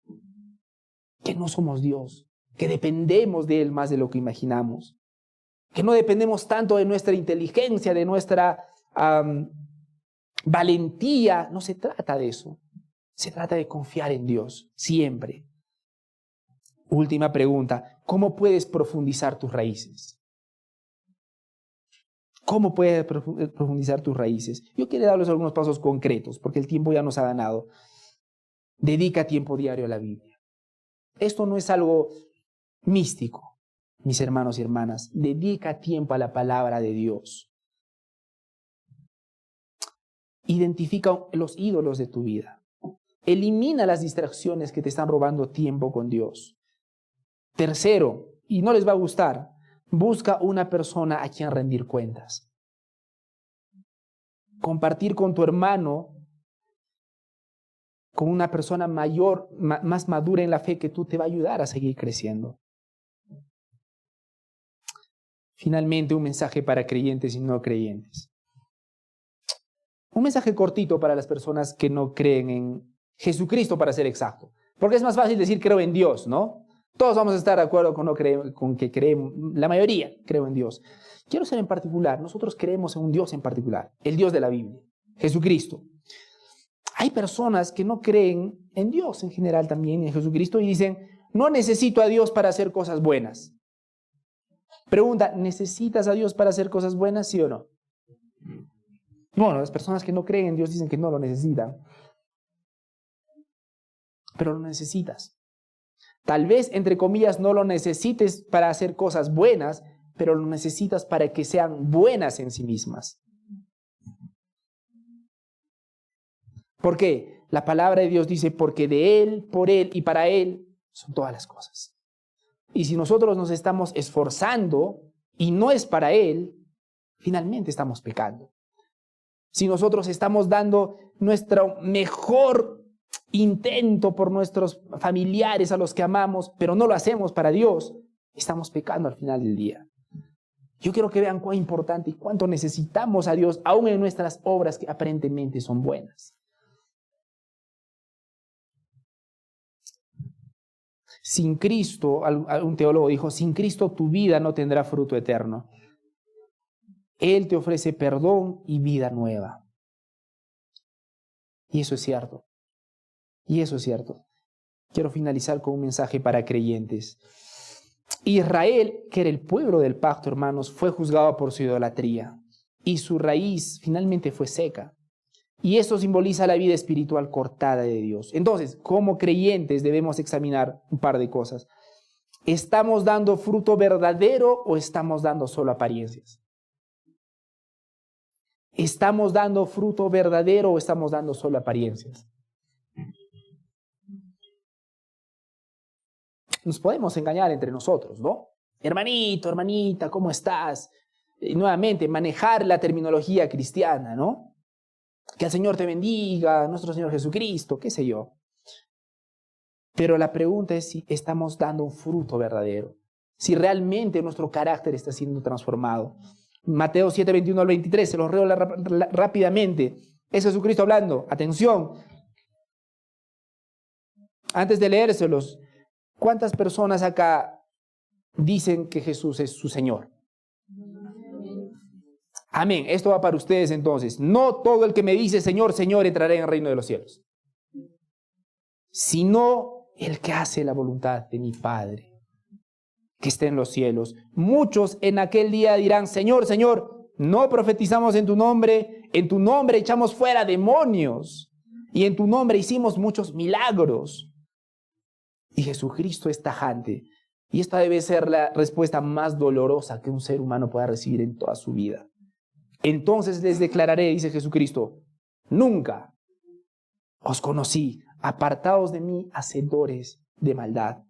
A: Que no somos Dios. Que dependemos de Él más de lo que imaginamos. Que no dependemos tanto de nuestra inteligencia, de nuestra valentía. No se trata de eso. Se trata de confiar en Dios, siempre. Última pregunta, ¿cómo puedes profundizar tus raíces? ¿Cómo puedes profundizar tus raíces? Yo quiero darles algunos pasos concretos, porque el tiempo ya nos ha ganado. Dedica tiempo diario a la Biblia. Esto no es algo místico, mis hermanos y hermanas. Dedica tiempo a la palabra de Dios. Identifica los ídolos de tu vida. Elimina las distracciones que te están robando tiempo con Dios. Tercero, y no les va a gustar, busca una persona a quien rendir cuentas. Compartir con tu hermano, con una persona mayor, más madura en la fe que tú, te va a ayudar a seguir creciendo. Finalmente, un mensaje para creyentes y no creyentes. Un mensaje cortito para las personas que no creen en Jesucristo, para ser exacto. Porque es más fácil decir creo en Dios, ¿no? Todos vamos a estar de acuerdo con que creemos, la mayoría creo en Dios. Quiero ser en particular, nosotros creemos en un Dios en particular, el Dios de la Biblia, Jesucristo. Hay personas que no creen en Dios en general también, en Jesucristo, y dicen, no necesito a Dios para hacer cosas buenas. Pregunta, ¿necesitas a Dios para hacer cosas buenas, sí o no? Bueno, las personas que no creen en Dios dicen que no lo necesitan. Pero lo necesitas. Tal vez, entre comillas, no lo necesites para hacer cosas buenas, pero lo necesitas para que sean buenas en sí mismas. ¿Por qué? La palabra de Dios dice, porque de Él, por Él y para Él son todas las cosas. Y si nosotros nos estamos esforzando y no es para Él, finalmente estamos pecando. Si nosotros estamos dando nuestro mejor intento por nuestros familiares a los que amamos, pero no lo hacemos para Dios, estamos pecando al final del día. Yo quiero que vean cuán importante y cuánto necesitamos a Dios, aún en nuestras obras que aparentemente son buenas. Sin Cristo, un teólogo dijo, sin Cristo tu vida no tendrá fruto eterno. Él te ofrece perdón y vida nueva. Y eso es cierto. Y eso es cierto. Quiero finalizar con un mensaje para creyentes. Israel, que era el pueblo del pacto, hermanos, fue juzgado por su idolatría. Y su raíz finalmente fue seca. Y eso simboliza la vida espiritual cortada de Dios. Entonces, como creyentes debemos examinar un par de cosas. ¿Estamos dando fruto verdadero o estamos dando solo apariencias? ¿Estamos dando fruto verdadero o estamos dando solo apariencias? Nos podemos engañar entre nosotros, ¿no? Hermanito, hermanita, ¿cómo estás? Y nuevamente, manejar la terminología cristiana, ¿no? Que el Señor te bendiga, nuestro Señor Jesucristo, qué sé yo. Pero la pregunta es si estamos dando un fruto verdadero, si realmente nuestro carácter está siendo transformado. Mateo 7, 21 al 23, se los leo rápidamente. Es Jesucristo hablando. Atención. Antes de leérselos, ¿cuántas personas acá dicen que Jesús es su Señor? Amén. Esto va para ustedes entonces. No todo el que me dice Señor, Señor entrará en el reino de los cielos, sino el que hace la voluntad de mi Padre que está en los cielos. Muchos en aquel día dirán, Señor, Señor, no profetizamos en tu nombre echamos fuera demonios y en tu nombre hicimos muchos milagros. Y Jesucristo es tajante. Y esta debe ser la respuesta más dolorosa que un ser humano pueda recibir en toda su vida. Entonces les declararé, dice Jesucristo, nunca os conocí, apartados de mí, hacedores de maldad.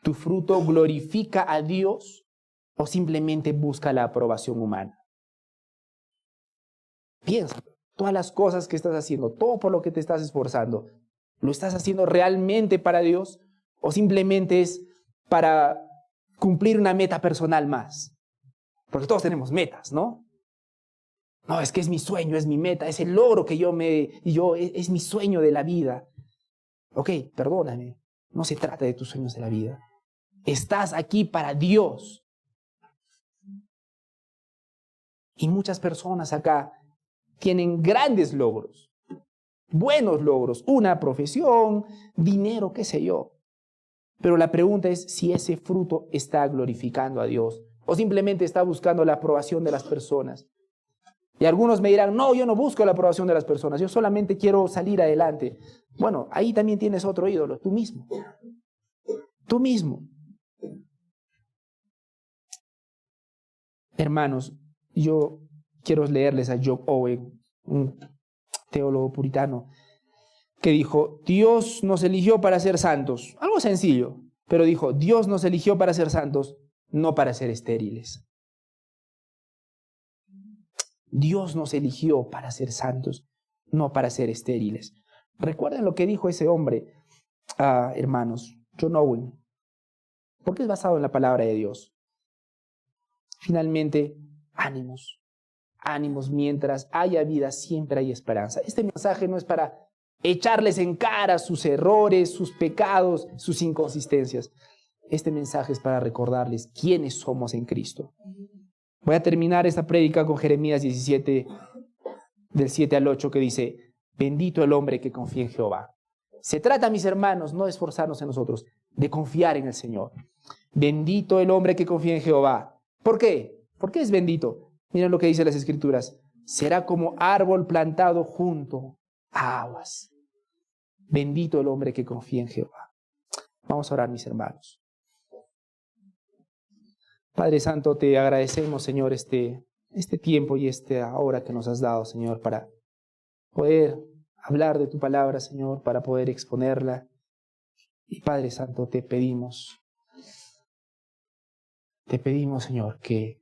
A: ¿Tu fruto glorifica a Dios o simplemente busca la aprobación humana? Piensa, todas las cosas que estás haciendo, todo por lo que te estás esforzando, ¿lo estás haciendo realmente para Dios o simplemente es para cumplir una meta personal más? Porque todos tenemos metas, ¿no? No, es que es mi sueño, es mi meta, es el logro que es mi sueño de la vida. Ok, perdóname, no se trata de tus sueños de la vida. Estás aquí para Dios. Y muchas personas acá tienen grandes logros, buenos logros, una profesión, dinero, qué sé yo. Pero la pregunta es si ese fruto está glorificando a Dios o simplemente está buscando la aprobación de las personas. Y algunos me dirán, no, yo no busco la aprobación de las personas, yo solamente quiero salir adelante. Bueno, ahí también tienes otro ídolo, tú mismo. Tú mismo. Hermanos, yo quiero leerles a Job Owen, un teólogo puritano, que dijo, Dios nos eligió para ser santos. Algo sencillo, pero dijo, Dios nos eligió para ser santos, no para ser estériles. Dios nos eligió para ser santos, no para ser estériles. Recuerden lo que dijo ese hombre, hermanos, John Owen, porque es basado en la palabra de Dios. Finalmente, ánimos, ánimos, mientras haya vida siempre hay esperanza. Este mensaje no es para echarles en cara sus errores, sus pecados, sus inconsistencias. Este mensaje es para recordarles quiénes somos en Cristo. Voy a terminar esta prédica con Jeremías 17, del 7 al 8, que dice, bendito el hombre que confía en Jehová. Se trata, mis hermanos, no de esforzarnos en nosotros, de confiar en el Señor. Bendito el hombre que confía en Jehová. ¿Por qué? ¿Por qué es bendito? Miren lo que dice las Escrituras. Será como árbol plantado junto a aguas. Bendito el hombre que confía en Jehová. Vamos a orar, mis hermanos. Padre Santo, te agradecemos, Señor, este tiempo y esta hora que nos has dado, Señor, para poder hablar de tu palabra, Señor, para poder exponerla. Y Padre Santo, te pedimos, Señor, que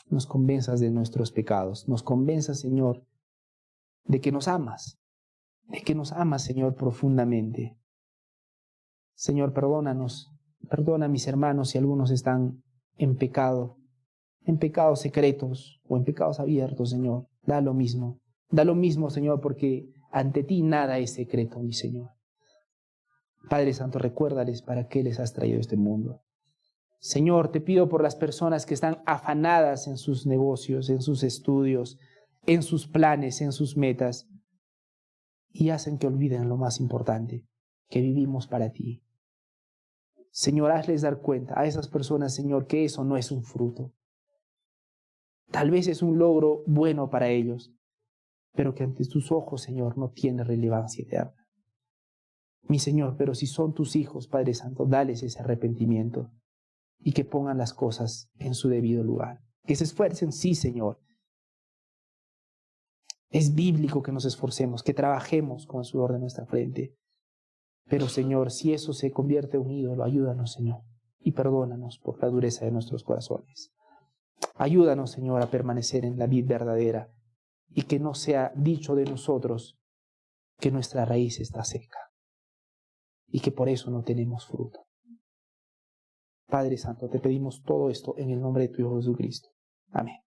A: nos convenzas de nuestros pecados, nos convenzas, Señor, de que nos amas, Señor, profundamente. Señor, perdónanos, perdona a mis hermanos si algunos están en pecados secretos o en pecados abiertos, Señor. Da lo mismo, Señor, porque ante ti nada es secreto, mi Señor. Padre Santo, recuérdales para qué les has traído este mundo. Señor, te pido por las personas que están afanadas en sus negocios, en sus estudios, en sus planes, en sus metas, y hacen que olviden lo más importante, que vivimos para ti. Señor, hazles dar cuenta a esas personas, Señor, que eso no es un fruto. Tal vez es un logro bueno para ellos, pero que ante tus ojos, Señor, no tiene relevancia eterna. Mi Señor, pero si son tus hijos, Padre Santo, dales ese arrepentimiento y que pongan las cosas en su debido lugar. Que se esfuercen, sí, Señor. Es bíblico que nos esforcemos, que trabajemos con el sudor de nuestra frente. Pero, Señor, si eso se convierte en un ídolo, ayúdanos, Señor, y perdónanos por la dureza de nuestros corazones. Ayúdanos, Señor, a permanecer en la vid verdadera y que no sea dicho de nosotros que nuestra raíz está seca y que por eso no tenemos fruto. Padre Santo, te pedimos todo esto en el nombre de tu Hijo Jesucristo. Amén.